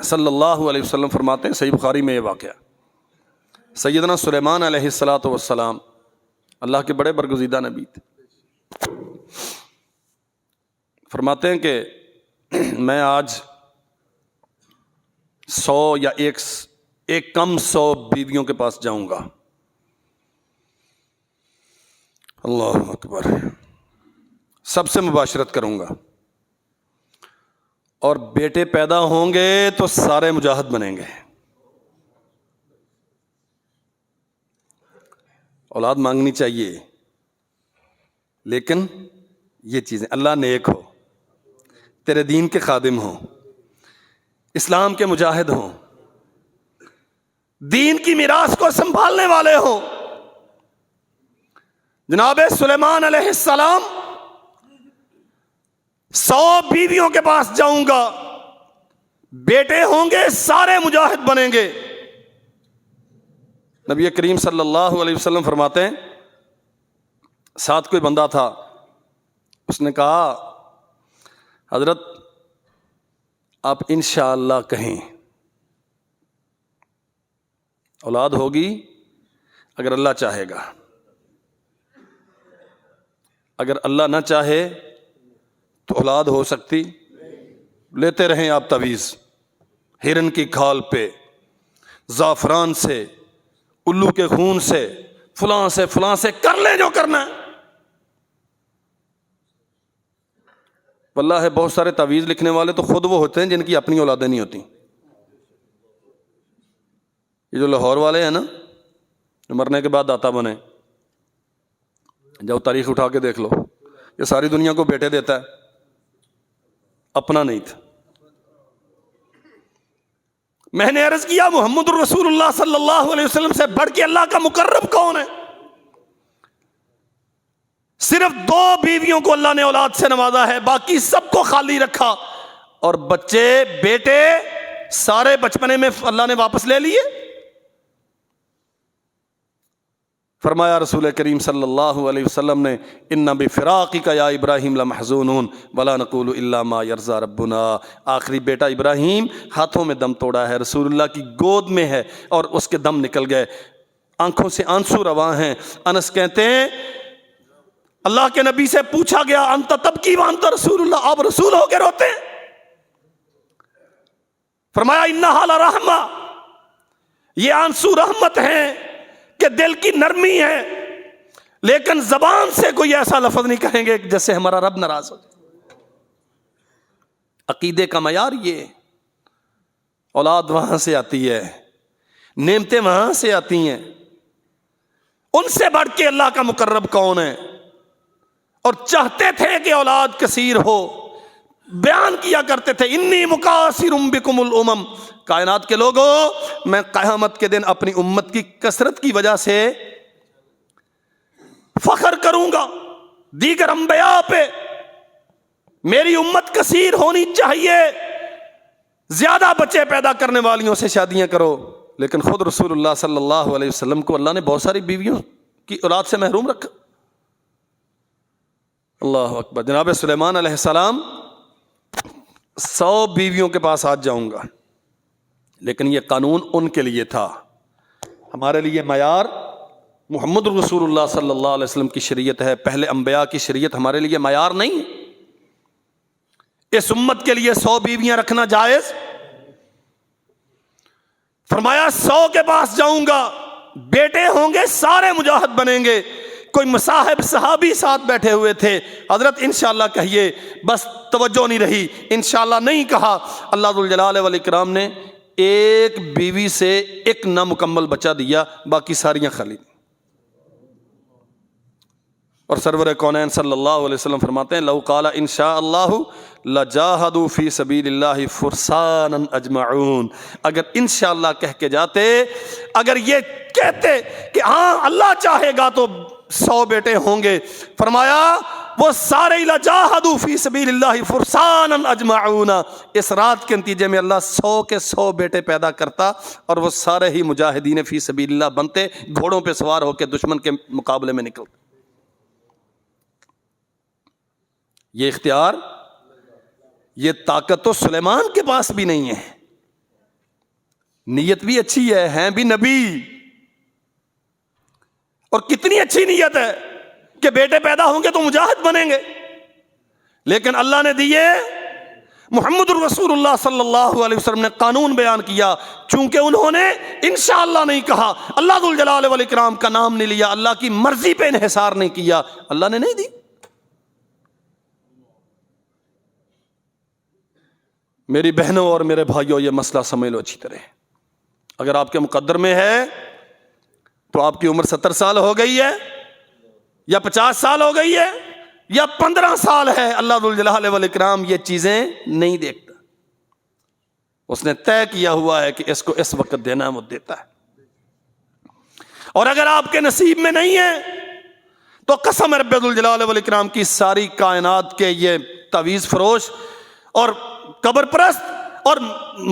Speaker 1: صلی اللہ علیہ وسلم فرماتے ہیں، صحیح بخاری میں یہ واقعہ، سیدنا سلیمان علیہ الصلاۃ والسلام اللہ کے بڑے برگزیدہ نبی تھے، فرماتے ہیں کہ میں آج 100 یا ایک کم 100 بیویوں کے پاس جاؤں گا، اللہ اکبر، سب سے مباشرت کروں گا، اور بیٹے پیدا ہوں گے تو سارے مجاہد بنیں گے، اولاد مانگنی چاہیے، لیکن یہ چیزیں اللہ نیک ہو، تیرے دین کے خادم ہوں، اسلام کے مجاہد ہوں، دین کی میراث کو سنبھالنے والے ہوں۔ جناب سلیمان علیہ السلام 100 بیویوں کے پاس جاؤں گا، بیٹے ہوں گے سارے مجاہد بنیں گے۔ نبی کریم صلی اللہ علیہ وسلم فرماتے ہیں ساتھ کوئی بندہ تھا، اس نے کہا حضرت آپ انشاءاللہ کہیں، اولاد ہوگی اگر اللہ چاہے گا، اگر اللہ نہ چاہے تو اولاد ہو سکتی؟ لیتے رہیں آپ تعویذ، ہرن کی کھال پہ، زعفران سے، الو کے خون سے، فلاں سے کر لیں جو کرنا ہے۔ واللہ ہے بہت سارے تعویذ لکھنے والے تو خود وہ ہوتے ہیں جن کی اپنی اولادیں نہیں ہوتی۔ یہ جو لاہور والے ہیں نا، مرنے کے بعد داتا بنے، جاؤ تاریخ اٹھا کے دیکھ لو، یہ ساری دنیا کو بیٹے دیتا ہے، اپنا نہیں تھا۔ میں نے عرض کیا محمد الرسول اللہ صلی اللہ علیہ وسلم سے بڑھ کے اللہ کا مقرب کون ہے؟ صرف 2 بیویوں کو اللہ نے اولاد سے نوازا ہے، باقی سب کو خالی رکھا، اور بچے بیٹے سارے بچپنے میں اللہ نے واپس لے لیے۔ فرمایا رسول کریم صلی اللہ علیہ وسلم نے ان بفراقک یا ابراہیم لمحزونون ولا نقول الا ما یرضی ربنا۔ آخری بیٹا ابراہیم ہاتھوں میں دم توڑا ہے، رسول اللہ کی گود میں ہے اور اس کے دم نکل گئے، آنکھوں سے آنسو رواں ہیں۔ انس کہتے ہیں اللہ کے نبی سے پوچھا گیا انت تبکی وانت رسول اللہ، آپ رسول ہو کے روتے ہیں؟ فرمایا انہا لرحمہ، یہ آنسو رحمت ہیں کہ دل کی نرمی ہے، لیکن زبان سے کوئی ایسا لفظ نہیں کہیں گے جیسے ہمارا رب ناراض ہو جائے۔ عقیدے کا معیار یہ، اولاد وہاں سے آتی ہے، نعمتیں وہاں سے آتی ہیں، ان سے بڑھ کے اللہ کا مقرب کون ہے؟ اور چاہتے تھے کہ اولاد کثیر ہو، بیان کیا کرتے تھے انی مکاثر بکم الامم، کائنات کے لوگوں میں قیامت کے دن اپنی امت کی کثرت کی وجہ سے فخر کروں گا دیگر انبیاء پہ، میری امت کثیر ہونی چاہیے، زیادہ بچے پیدا کرنے والیوں سے شادیاں کرو۔ لیکن خود رسول اللہ صلی اللہ علیہ وسلم کو اللہ نے بہت ساری بیویوں کی اولاد سے محروم رکھا۔ اللہ اکبر۔ جناب سلیمان علیہ السلام 100 بیویوں کے پاس آج جاؤں گا، لیکن یہ قانون ان کے لیے تھا، ہمارے لیے معیار محمد رسول اللہ صلی اللہ علیہ وسلم کی شریعت ہے، پہلے انبیاء کی شریعت ہمارے لیے معیار نہیں ہے۔ اس امت کے لیے 100 بیویاں رکھنا جائز؟ فرمایا 100 کے پاس جاؤں گا، بیٹے ہوں گے سارے مجاہد بنیں گے۔ کوئی مصاحب صحابی ساتھ بیٹھے ہوئے تھے، حضرت انشاءاللہ کہیے، بس توجہ نہیں رہی، انشاءاللہ نہیں کہا۔ اللہ ذوالجلال والاکرام نے ایک بیوی سے ایک نامکمل بچہ دیا، باقی ساریاں خالی۔ اور سرور کونین صلی اللہ علیہ وسلم فرماتے ہیں لو قال انشاء اللہ لجاہدوا فی سبیل اللہ فرسانا اجمعون، اگر انشاءاللہ کہہ کے جاتے، اگر یہ کہتے کہ ہاں اللہ چاہے گا تو 100 بیٹے ہوں گے، فرمایا وہ سارے لجاہدوا فی سبیل اللہ فرسانا اجمعون، اس رات کے نتیجے میں اللہ 100 کے 100 بیٹے پیدا کرتا اور وہ سارے ہی مجاہدین فی سبیل اللہ بنتے، گھوڑوں پہ سوار ہو کے دشمن کے مقابلے میں نکلتے۔ یہ اختیار، یہ طاقت تو سلیمان کے پاس بھی نہیں ہے۔ نیت بھی اچھی ہے، ہیں بھی نبی، اور کتنی اچھی نیت ہے کہ بیٹے پیدا ہوں گے تو مجاہد بنیں گے، لیکن اللہ نے دیے۔ محمد الرسول اللہ صلی اللہ علیہ وسلم نے قانون بیان کیا، چونکہ انہوں نے انشاءاللہ نہیں کہا، اللہ ذوالجلال والاکرام کا نام نہیں لیا، اللہ کی مرضی پہ انحصار نہیں کیا، اللہ نے نہیں دی۔ میری بہنوں اور میرے بھائیوں، یہ مسئلہ سمجھ لو اچھی طرح، اگر آپ کے مقدر میں ہے تو آپ کی عمر 70 سال ہو گئی ہے یا 50 سال ہو گئی ہے یا 15 سال ہے، اللہ ذوالجلال والاکرام یہ چیزیں نہیں دیکھتا. اس نے طے کیا ہوا ہے کہ اس کو اس وقت دینا ہے، وہ دیتا ہے. اور اگر آپ کے نصیب میں نہیں ہے تو قسم رب ذوالجلال والاکرام کی ساری کائنات کے یہ تعویذ فروش اور قبر پرست اور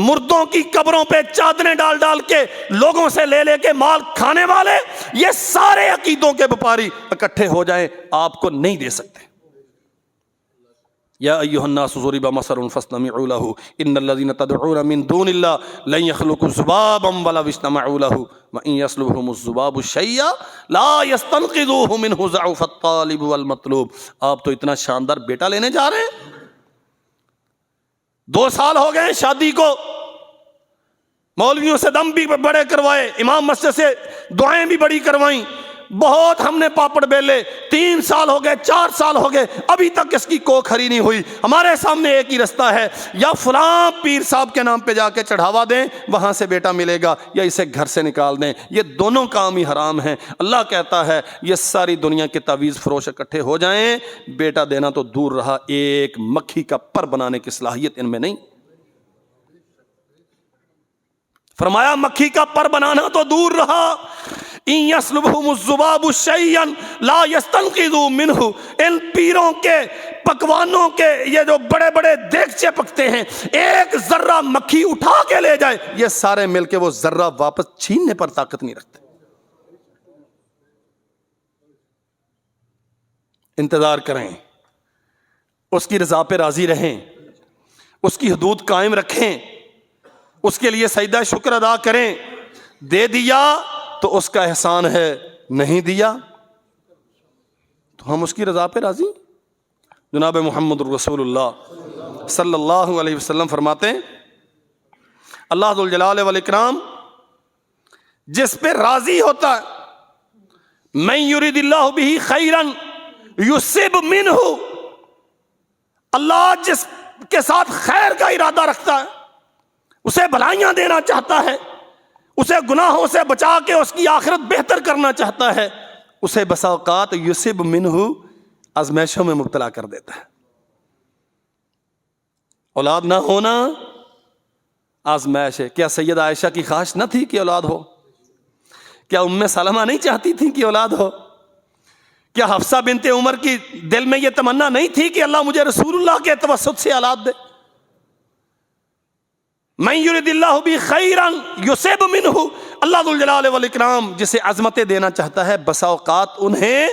Speaker 1: مردوں کی قبروں پہ چادریں ڈال ڈال کے لوگوں سے لے لے کے مال کھانے والے، یہ سارے عقیدوں کے وپاری اکٹھے ہو جائیں آپ کو نہیں دے سکتے. یا ایھا الناس ضرب مثل فاستمعوا له ان الذين تدعون من دون الله لن يخلقوا ذبابا ولو اجتمعوا له وان يسلبهم الذباب شيئا لا يستنقذوه منه ضعف الطالب والمطلوب. آپ تو اتنا شاندار بیٹا لینے جا رہے ہیں، 2 سال ہو گئے شادی کو، مولویوں سے دم بھی بڑے کروائے، امام مسجد سے دعائیں بھی بڑی کروائیں، بہت ہم نے پاپڑ بیلے، 3 سال ہو گئے، 4 سال ہو گئے، ابھی تک اس کی کوکھ ہری نہیں ہوئی. ہمارے سامنے ایک ہی رستہ ہے، یا فلاں پیر صاحب کے نام پہ جا کے چڑھاوا دیں، وہاں سے بیٹا ملے گا، یا اسے گھر سے نکال دیں. یہ دونوں کام ہی حرام ہیں. اللہ کہتا ہے یہ ساری دنیا کے تعویذ فروش اکٹھے ہو جائیں، بیٹا دینا تو دور رہا، ایک مکھی کا پر بنانے کی صلاحیت ان میں نہیں. فرمایا مکھی کا پر بنانا تو دور رہا، ان یسلبہم الذباب شیئا لا یستنقذوا منہ. ان پیروں کے پکوانوں کے یہ جو بڑے بڑے دیگچے پکتے ہیں، ایک ذرہ مکھی اٹھا کے لے جائے، یہ سارے مل کے وہ ذرہ واپس چھیننے پر طاقت نہیں رکھتے. انتظار کریں، اس کی رضا پہ راضی رہیں، اس کی حدود قائم رکھیں، اس کے لیے سجدہ شکر ادا کریں. دے دیا تو اس کا احسان ہے، نہیں دیا تو ہم اس کی رضا پہ راضی. جناب محمد رسول اللہ صلی اللہ علیہ وسلم فرماتے ہیں اللہ ذوالجلال والاکرام جس پہ راضی ہوتا ہے، من یرید اللہ بہ خیرا یصب منہ، اللہ جس کے ساتھ خیر کا ارادہ رکھتا ہے، اسے بھلائیاں دینا چاہتا ہے، اسے گناہوں سے بچا کے اس کی آخرت بہتر کرنا چاہتا ہے، اسے بسا اوقات یصب منہ آزمائشوں میں مبتلا کر دیتا ہے. اولاد نہ ہونا آزمائش ہے. کیا سیدہ عائشہ کی خواہش نہ تھی کہ اولاد ہو؟ کیا ام سلمہ نہیں چاہتی تھی کہ اولاد ہو؟ کیا حفصہ بنت عمر کی دل میں یہ تمنا نہیں تھی کہ اللہ مجھے رسول اللہ کے توسط سے اولاد دے؟ من یرید اللہ بہ خیرا یصب منہ، اللہ ذوالجلال والاکرام جسے عظمتیں دینا چاہتا ہے بسا اوقات انہیں.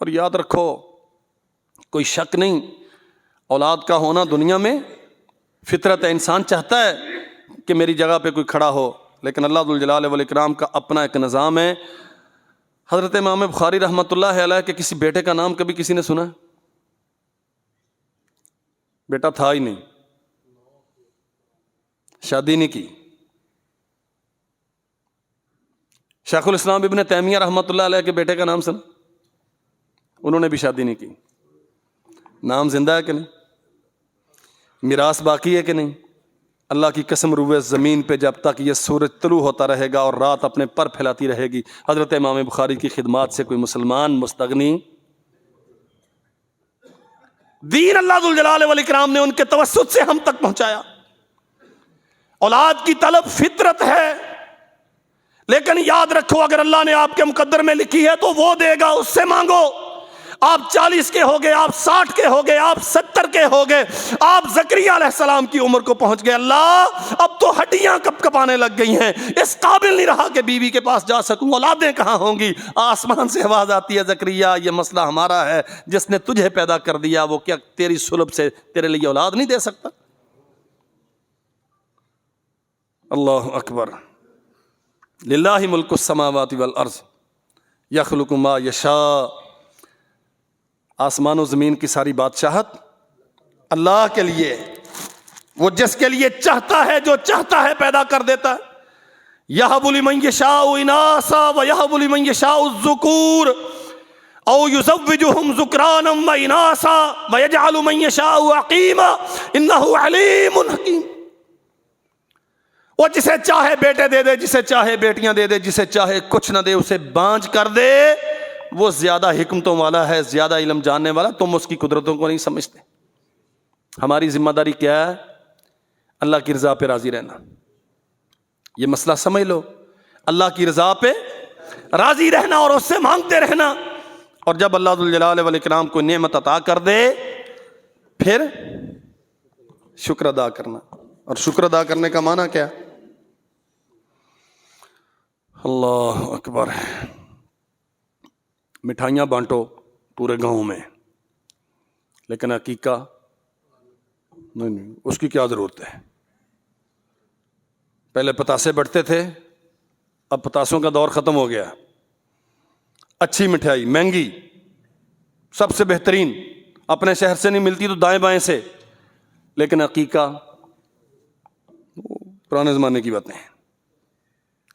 Speaker 1: اور یاد رکھو کوئی شک نہیں، اولاد کا ہونا دنیا میں فطرت ہے، انسان چاہتا ہے کہ میری جگہ پہ کوئی کھڑا ہو، لیکن اللہ ذوالجلال والاکرام کا اپنا ایک نظام ہے. حضرت امام بخاری رحمۃ اللہ علیہ کے کسی بیٹے کا نام کبھی کسی نے سنا؟ بیٹا تھا ہی نہیں، شادی نہیں کی. شیخ الاسلام ابن تیمیہ رحمۃ اللہ علیہ کے بیٹے کا نام سنا؟ انہوں نے بھی شادی نہیں کی. نام زندہ ہے کہ نہیں؟ میراث باقی ہے کہ نہیں؟ اللہ کی قسم روئے زمین پہ جب تک یہ سورج طلوع ہوتا رہے گا اور رات اپنے پر پھیلاتی رہے گی، حضرت امام بخاری کی خدمات سے کوئی مسلمان مستغنی. دین اللہ ذوالجلال والاکرام نے ان کے توسط سے ہم تک پہنچایا. اولاد کی طلب فطرت ہے، لیکن یاد رکھو اگر اللہ نے آپ کے مقدر میں لکھی ہے تو وہ دے گا، اس سے مانگو. آپ 40 کے ہو گئے، آپ 60 کے ہو گئے، آپ 70 کے ہو گئے، آپ زکریا علیہ السلام کی عمر کو پہنچ گئے، اللہ اب تو ہڈیاں کپ کپانے لگ گئی ہیں، اس قابل نہیں رہا کہ بیوی کے پاس جا سکوں، اولادیں کہاں ہوں گی؟ آسمان سے آواز آتی ہے، زکریا یہ مسئلہ ہمارا ہے، جس نے تجھے پیدا کر دیا وہ کیا تیری سلب سے تیرے لیے اولاد نہیں دے سکتا؟ اللہ اکبر. للہ ملک السماوات والارض یخلق ما یشاء. آسمان و زمین کی ساری بادشاہت اللہ کے لیے، وہ جس کے لیے چاہتا ہے، جو چاہتا ہے پیدا کر دیتا ہے. یہب لمن یشاء اناثا ویہب لمن یشاء الذکور او یزوجہم ذکرانا واناثا ویجعل من یشاء عقیما انہ علیم حکیم. وہ جسے چاہے بیٹے دے دے، جسے چاہے بیٹیاں دے دے، جسے چاہے کچھ نہ دے، اسے بانج کر دے، وہ زیادہ حکمتوں والا ہے، زیادہ علم جاننے والا، تم اس کی قدرتوں کو نہیں سمجھتے۔ ہماری ذمہ داری کیا ہے؟ اللہ کی رضا پہ راضی رہنا۔ یہ مسئلہ سمجھ لو، اللہ کی رضا پہ راضی رہنا اور اس سے مانگتے رہنا، اور جب اللہ ذو الجلال والاکرام کو نعمت عطا کر دے پھر شکر ادا کرنا۔ اور شکر ادا کرنے کا معنی کیا؟ اللہ اکبر، مٹھائیاں بانٹو پورے گاؤں میں، لیکن عقیقہ نہیں، اس کی کیا ضرورت ہے؟ پہلے پتاسے بٹتے تھے، اب پتاسوں کا دور ختم ہو گیا۔ اچھی مٹھائی مہنگی، سب سے بہترین، اپنے شہر سے نہیں ملتی تو دائیں بائیں سے، لیکن عقیقہ پرانے زمانے کی باتیں ہیں۔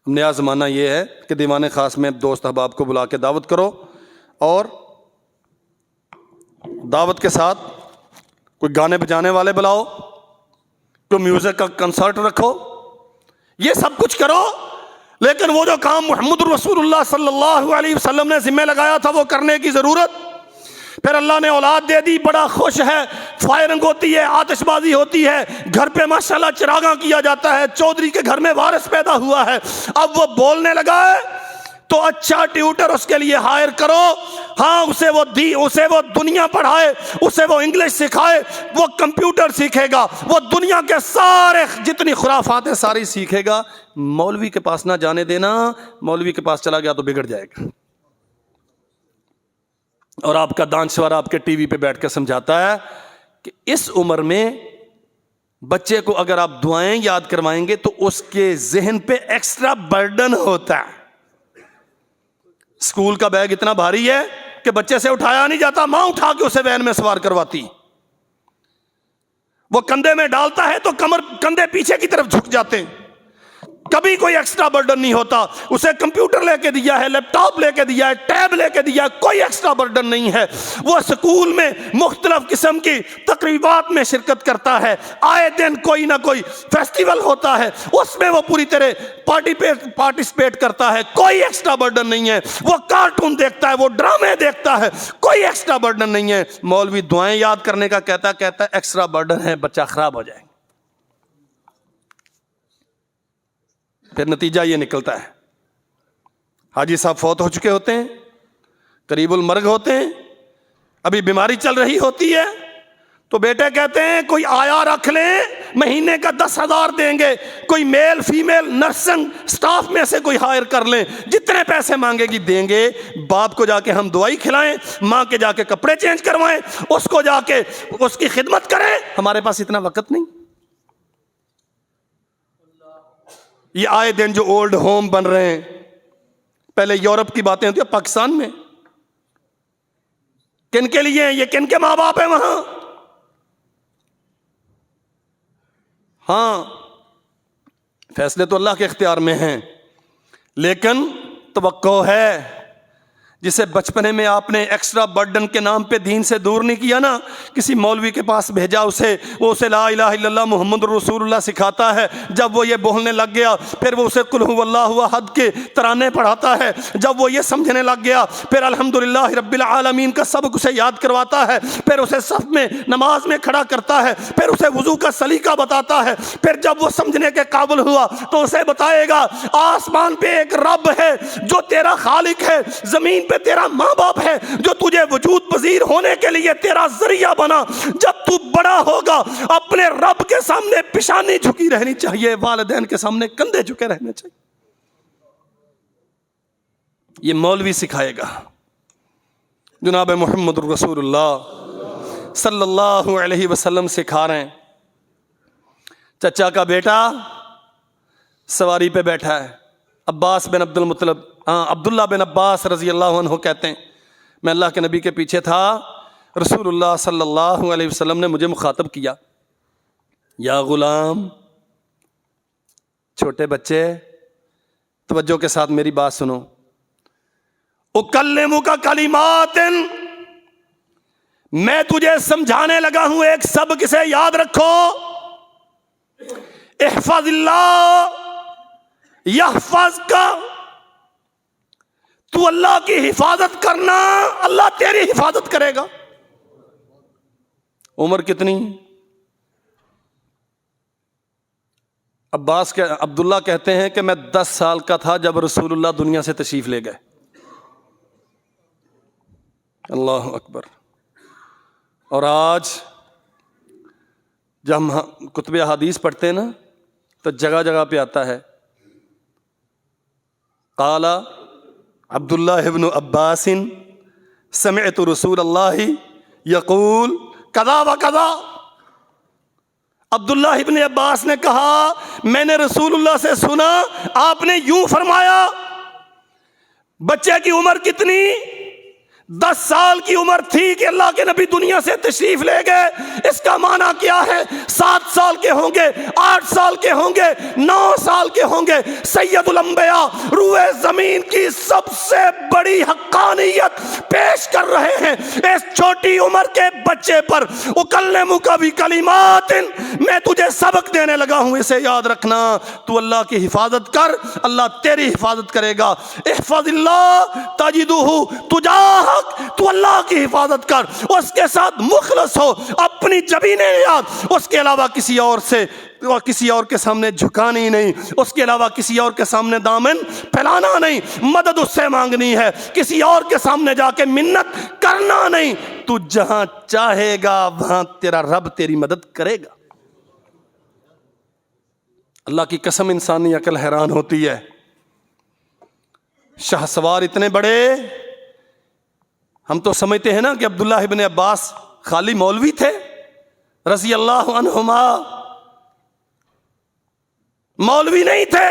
Speaker 1: نیا زمانہ یہ ہے کہ دیوانے خاص میں دوست احباب کو بلا کے دعوت کرو، اور دعوت کے ساتھ کوئی گانے بجانے والے بلاؤ، کوئی میوزک کا کنسرٹ رکھو، یہ سب کچھ کرو، لیکن وہ جو کام محمد رسول اللہ صلی اللہ علیہ وسلم نے ذمہ لگایا تھا وہ کرنے کی ضرورت۔ پھر اللہ نے اولاد دے دی، بڑا خوش ہے، فائرنگ ہوتی ہے، آتش بازی ہوتی ہے، گھر پہ ماشاءاللہ چراغاں کیا جاتا ہے، چودھری کے گھر میں وارث پیدا ہوا ہے، اب وہ بولنے لگا ہے تو اچھا ٹیوٹر اس کے لیے ہائر کرو، ہاں اسے وہ دنیا پڑھائے، اسے وہ انگلش سکھائے، وہ کمپیوٹر سیکھے گا، وہ دنیا کے سارے جتنی خرافات ہیں ساری سیکھے گا۔ مولوی کے پاس نہ جانے دینا، مولوی کے پاس چلا گیا تو بگڑ جائے گا۔ اور آپ کا دانشور آپ کے ٹی وی پہ بیٹھ کے سمجھاتا ہے کہ اس عمر میں بچے کو اگر آپ دعائیں یاد کروائیں گے تو اس کے ذہن پہ ایکسٹرا برڈن ہوتا ہے۔ اسکول کا بیگ اتنا بھاری ہے کہ بچے سے اٹھایا نہیں جاتا، ماں اٹھا کے اسے وین میں سوار کرواتی، وہ کندھے میں ڈالتا ہے تو کندھے پیچھے کی طرف جھک جاتے ہیں، کبھی کوئی ایکسٹرا برڈن نہیں ہوتا۔ اسے کمپیوٹر لے کے دیا ہے، لیپ ٹاپ لے کے دیا ہے، ٹیب لے کے دیا ہے، کوئی ایکسٹرا برڈن نہیں ہے۔ وہ اسکول میں مختلف قسم کی تقریبات میں شرکت کرتا ہے، آئے دن کوئی نہ کوئی فیسٹیول ہوتا ہے، اس میں وہ پوری طرح پارٹیسپیٹ کرتا ہے، کوئی ایکسٹرا برڈن نہیں ہے۔ وہ کارٹون دیکھتا ہے، وہ ڈرامے دیکھتا ہے، کوئی ایکسٹرا برڈن نہیں ہے۔ مولوی دعائیں یاد کرنے کا کہتا ہے ایکسٹرا برڈن ہے، بچہ خراب ہو جائے گا۔ پھر نتیجہ یہ نکلتا ہے، حاجی صاحب فوت ہو چکے ہوتے ہیں، قریب المرگ ہوتے ہیں، ابھی بیماری چل رہی ہوتی ہے، تو بیٹے کہتے ہیں کوئی آیا رکھ لیں، مہینے کا 10,000 دیں گے، کوئی میل فیمیل نرسنگ سٹاف میں سے کوئی ہائر کر لیں، جتنے پیسے مانگے گی دیں گے۔ باپ کو جا کے ہم دوائی کھلائیں، ماں کے جا کے کپڑے چینج کروائیں، اس کو جا کے اس کی خدمت کریں، ہمارے پاس اتنا وقت نہیں۔ یہ آئے دن جو اولڈ ہوم بن رہے ہیں، پہلے یورپ کی باتیں ہوتی ہیں، پاکستان میں کن کے لیے ہیں؟ یہ کن کے ماں باپ ہیں وہاں؟ ہاں فیصلے تو اللہ کے اختیار میں ہیں، لیکن توقع ہے جسے بچپنے میں آپ نے ایکسٹرا برڈن کے نام پہ دین سے دور نہیں کیا نا، کسی مولوی کے پاس بھیجا وہ اسے لا الہ الا اللہ محمد رسول اللہ سکھاتا ہے، جب وہ یہ بولنے لگ گیا پھر وہ اسے قل هو اللہ احد کے ترانے پڑھاتا ہے، جب وہ یہ سمجھنے لگ گیا پھر الحمدللہ رب العالمین کا سبق اسے یاد کرواتا ہے، پھر اسے صف میں نماز میں کھڑا کرتا ہے، پھر اسے وضو کا سلیقہ بتاتا ہے، پھر جب وہ سمجھنے کے قابل ہوا تو اسے بتائے گا آسمان پہ ایک رب ہے جو تیرا خالق ہے، زمین پہ تیرا ماں باپ ہے جو تجھے وجود پذیر ہونے کے لیے تیرا ذریعہ بنا۔ جب تو بڑا ہوگا اپنے رب کے سامنے پیشانی جھکی رہنی چاہیے، والدین کے سامنے کندھے جھکے رہنے چاہیے۔ یہ مولوی سکھائے گا، جناب محمد رسول اللہ صلی اللہ علیہ وسلم سکھا رہے ہیں۔ چچا کا بیٹا سواری پہ بیٹھا ہے، عباس بن عبد المطلب عبداللہ بن عباس رضی اللہ عنہ کہتے ہیں میں اللہ کے نبی کے پیچھے تھا، رسول اللہ صلی اللہ علیہ وسلم نے مجھے مخاطب کیا، یا غلام، چھوٹے بچے توجہ کے ساتھ میری بات سنو، اکلمک کلمات، میں تجھے سمجھانے لگا ہوں ایک سبق سے یاد رکھو، احفظ اللہ یحفظ کا، تو اللہ کی حفاظت کرنا، اللہ تیری حفاظت کرے گا۔ عمر کتنی؟ عبداللہ کہتے ہیں کہ میں 10 سال کا تھا جب رسول اللہ دنیا سے تشریف لے گئے۔ اللہ اکبر۔ اور آج جب ہم کتب احادیث پڑھتے ہیں نا تو جگہ جگہ پہ آتا ہے قال عبداللہ ابن عباس سمعت رسول اللہ یقول کذا و کذا۔ عبداللہ ابن عباس نے کہا میں نے رسول اللہ سے سنا آپ نے یوں فرمایا۔ بچے کی عمر کتنی؟ 10 سال کی عمر تھی کہ اللہ کے نبی دنیا سے تشریف لے گئے۔ اس کا معنی کیا ہے؟ 7 سال کے ہوں گے، 8 سال کے ہوں گے، 9 سال کے ہوں گے۔ سید الانبیاء روئے زمین کی سب سے بڑی حقانیت پیش کر رہے ہیں اس چھوٹی عمر کے بچے پر۔ اکلمک بکلمات، میں تجھے سبق دینے لگا ہوں، اسے یاد رکھنا۔ تو اللہ کی حفاظت کر، اللہ تیری حفاظت کرے گا۔ احفظ اللہ تجدہ تجاہک، تو اللہ کی حفاظت کر، اس کے ساتھ مخلص ہو، اپنی جبین یاد، اس کے علاوہ کسی اور سے اور کسی اور کے سامنے جھکانی نہیں، اس کے علاوہ کسی اور کے سامنے دامن پھیلانا نہیں، مدد اس سے مانگنی ہے، کسی اور کے سامنے جا کے منت کرنا نہیں۔ تو جہاں چاہے گا وہاں تیرا رب تیری مدد کرے گا۔ اللہ کی قسم انسانی عقل حیران ہوتی ہے۔ شاہ سوار اتنے بڑے، ہم تو سمجھتے ہیں نا کہ عبداللہ ابن عباس خالی مولوی تھے رضی اللہ عنہما، مولوی نہیں تھے،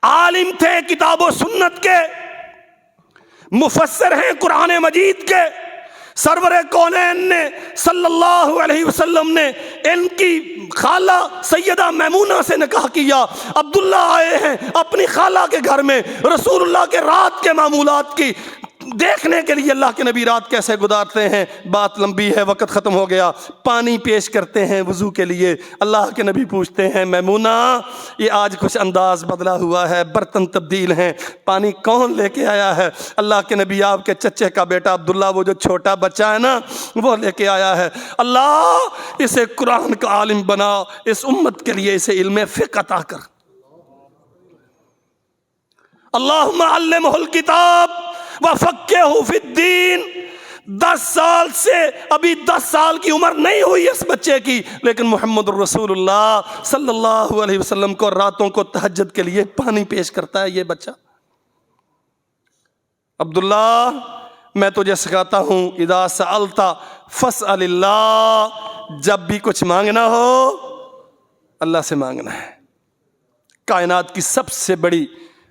Speaker 1: عالم تھے، کتاب و سنت کے مفسر ہیں، قرآن مجید کے۔ سرور کونین نے صلی اللہ علیہ وسلم نے ان کی خالہ سیدہ میمونہ سے نکاح کیا۔ عبداللہ آئے ہیں اپنی خالہ کے گھر میں رسول اللہ کے رات کے معمولات کی دیکھنے کے لیے۔ اللہ کے نبی رات کیسے گزارتے ہیں، بات لمبی ہے، وقت ختم ہو گیا۔ پانی پیش کرتے ہیں وضو کے لیے، اللہ کے نبی پوچھتے ہیں میمونہ یہ آج کچھ انداز بدلا ہوا ہے، برتن تبدیل ہیں، پانی کون لے کے آیا ہے؟ اللہ کے نبی آپ کے چچے کا بیٹا عبداللہ، وہ جو چھوٹا بچہ ہے نا، وہ لے کے آیا ہے۔ اللہ اسے قرآن کا عالم بنا، اس امت کے لیے اسے علم فقہ عطا کر۔ اللہم علمہ الکتاب وفقہہ فی الدین۔ 10 سال سے، ابھی 10 سال کی عمر نہیں ہوئی اس بچے کی، لیکن محمد الرسول اللہ صلی اللہ علیہ وسلم کو راتوں کو تہجد کے لیے پانی پیش کرتا ہے یہ بچہ۔ عبداللہ میں تجھے سکھاتا ہوں اذا سألت فاسأل اللہ، جب بھی کچھ مانگنا ہو اللہ سے مانگنا ہے۔ کائنات کی سب سے بڑی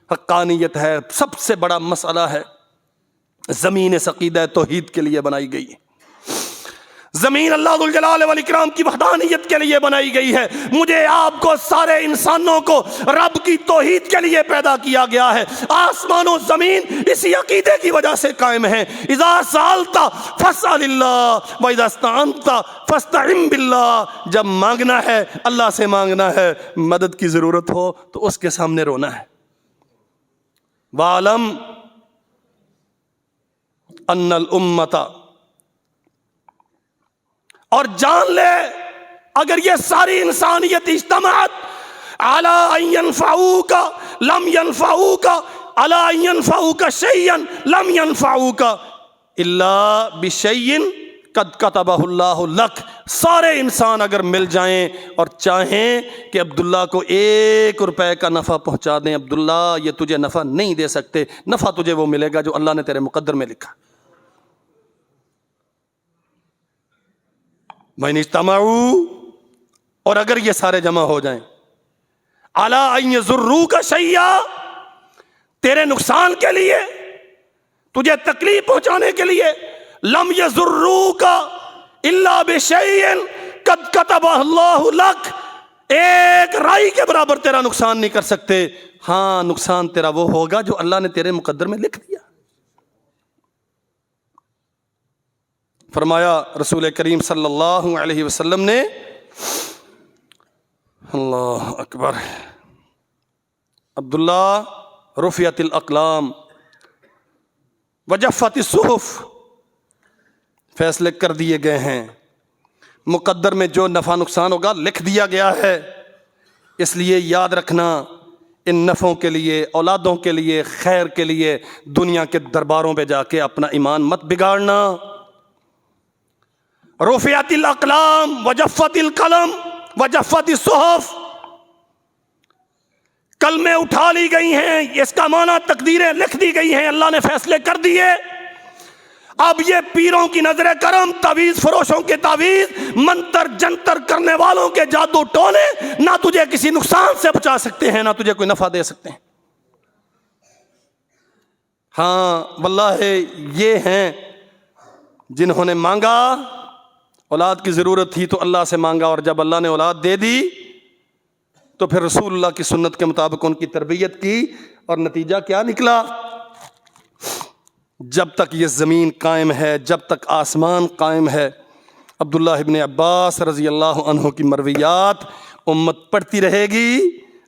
Speaker 1: حقانیت ہے، سب سے بڑا مسئلہ ہے، زمین اس عقیدہ توحید کے لیے بنائی گئی ہے۔ زمین اللہ ذوالجلال والاکرام کی وحدانیت کے لیے بنائی گئی ہے۔ مجھے آپ کو، سارے انسانوں کو رب کی توحید کے لیے پیدا کیا گیا ہے۔ آسمان و زمین اسی عقیدے کی وجہ سے قائم ہیں۔ اذا سألت فاسأل اللہ واذا استعنت فاستعن باللہ، جب مانگنا ہے اللہ سے مانگنا ہے، مدد کی ضرورت ہو تو اس کے سامنے رونا ہے۔ وَعَلَمْ ان الامت، اور جان لے اگر یہ ساری انسانیت اجتماعت علی ان ینفعوک لم ینفعوک علی ان ینفعوک شیئا لم ینفعوک الا بشیء قد کتبہ اللہ لک، سارے انسان اگر مل جائیں اور چاہیں کہ عبداللہ کو 1 روپے کا نفع پہنچا دیں، عبداللہ یہ تجھے نفع نہیں دے سکتے، نفع تجھے وہ ملے گا جو اللہ نے تیرے مقدر میں لکھا۔ وَإِنِ اجْتَمَعُوا، اور اگر یہ سارے جمع ہو جائیں، عَلَىٰ أَن يَضُرُّوكَ شَيْئًا، تیرے نقصان کے لیے، تجھے تکلیف پہنچانے کے لیے، لَمْ يَضُرُّوكَ إِلَّا بِشَيْءٍ قَدْ كَتَبَهُ اللَّهُ لَكَ، ایک رائی کے برابر تیرا نقصان نہیں کر سکتے، ہاں نقصان تیرا وہ ہوگا جو اللہ نے تیرے مقدر میں لکھ دیا۔ فرمایا رسول کریم صلی اللہ علیہ وسلم نے اللہ اکبر۔ عبداللہ رفعت الاقلام وجفت الصحف، فیصلے کر دیے گئے ہیں، مقدر میں جو نفع نقصان ہوگا لکھ دیا گیا ہے، اس لیے یاد رکھنا ان نفعوں کے لیے، اولادوں کے لیے، خیر کے لیے دنیا کے درباروں پہ جا کے اپنا ایمان مت بگاڑنا۔ رفعت الاقلام وجفت القلم وجفت الصحف، کلمیں اٹھا لی گئی ہیں، اس کا معنی تقدیریں لکھ دی گئی ہیں، اللہ نے فیصلے کر دیے۔ اب یہ پیروں کی نظر کرم، تعویذ فروشوں کے تعویذ، منتر جنتر کرنے والوں کے جادو ٹونے نہ تجھے کسی نقصان سے بچا سکتے ہیں، نہ تجھے کوئی نفع دے سکتے ہیں۔ ہاں واللہ یہ ہیں جنہوں نے مانگا، اولاد کی ضرورت تھی تو اللہ سے مانگا، اور جب اللہ نے اولاد دے دی تو پھر رسول اللہ کی سنت کے مطابق ان کی تربیت کی، اور نتیجہ کیا نکلا؟ جب تک یہ زمین قائم ہے، جب تک آسمان قائم ہے، عبداللہ ابن عباس رضی اللہ عنہ کی مرویات امت پڑھتی رہے گی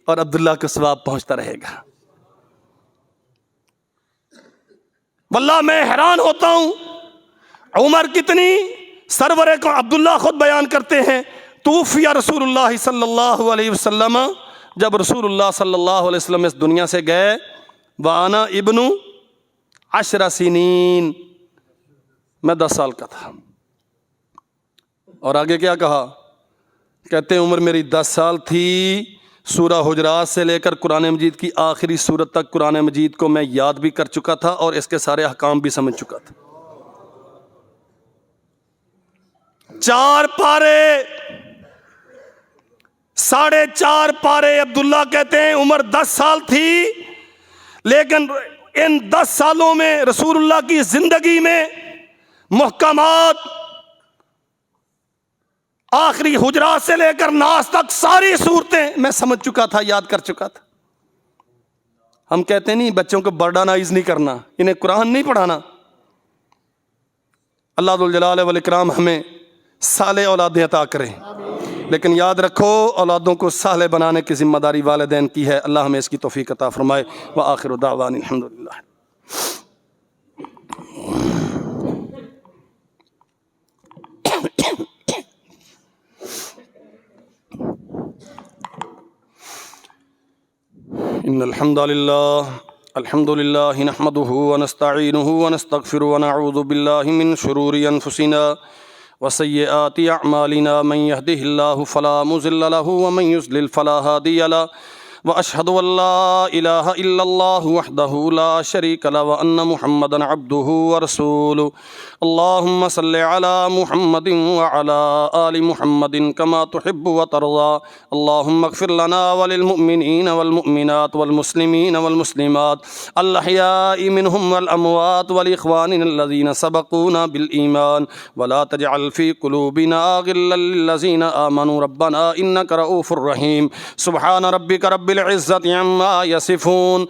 Speaker 1: اور عبداللہ کو ثواب پہنچتا رہے گا۔ واللہ میں حیران ہوتا ہوں، عمر کتنی سرور کو عبداللہ خود بیان کرتے ہیں، توفی رسول اللہ صلی اللہ علیہ وسلم، جب رسول اللہ صلی اللہ علیہ وسلم اس دنیا سے گئے، وانا ابن 10 سنین، میں 10 سال کا تھا۔ اور آگے کیا کہا؟ کہتے ہیں عمر میری 10 سال تھی، سورہ حجرات سے لے کر قرآن مجید کی آخری سورت تک قرآن مجید کو میں یاد بھی کر چکا تھا اور اس کے سارے احکام بھی سمجھ چکا تھا۔ 4 پارے، 4.5 پارے، عبداللہ کہتے ہیں عمر 10 سال تھی، لیکن ان 10 سالوں میں رسول اللہ کی زندگی میں محکمات آخری حجرات سے لے کر ناس تک ساری صورتیں میں سمجھ چکا تھا، یاد کر چکا تھا۔ ہم کہتے نہیں بچوں کو برڈنائز نہیں کرنا، انہیں قرآن نہیں پڑھانا۔ اللہ ذوالجلال والاکرام ہمیں صالح اولادیں عطا کریں، لیکن یاد رکھو اولادوں کو صالح بنانے کی ذمہ داری والدین کی ہے۔ اللہ ہمیں اس کی توفیق عطا فرمائے۔ وآخر دعوانا الحمدللہ۔ ان الحمد للہ نحمده ونستعینه ونستغفره ونعوذ باللہ من شرور انفسنا وسیئات اعمالنا، من يهده الله فلا مضل له ومن يضلل فلا هادي له، واشهد ان لا اله الا الله وحده لا شريك له وان محمدا عبده ورسوله۔ اللهم صل على محمد وعلى آل محمد كما تحب وترضى، اللهم اغفر لنا وللمؤمنين والمؤمنات والمسلمين والمسلمات الأحياء منهم والأموات والإخواننا الذين سبقونا بالإيمان، ولا تجعل في قلوبنا غلا للذين آمنوا ربنا إنك رؤوف رحيم۔ سبحان ربك رب العزة عما يصفون،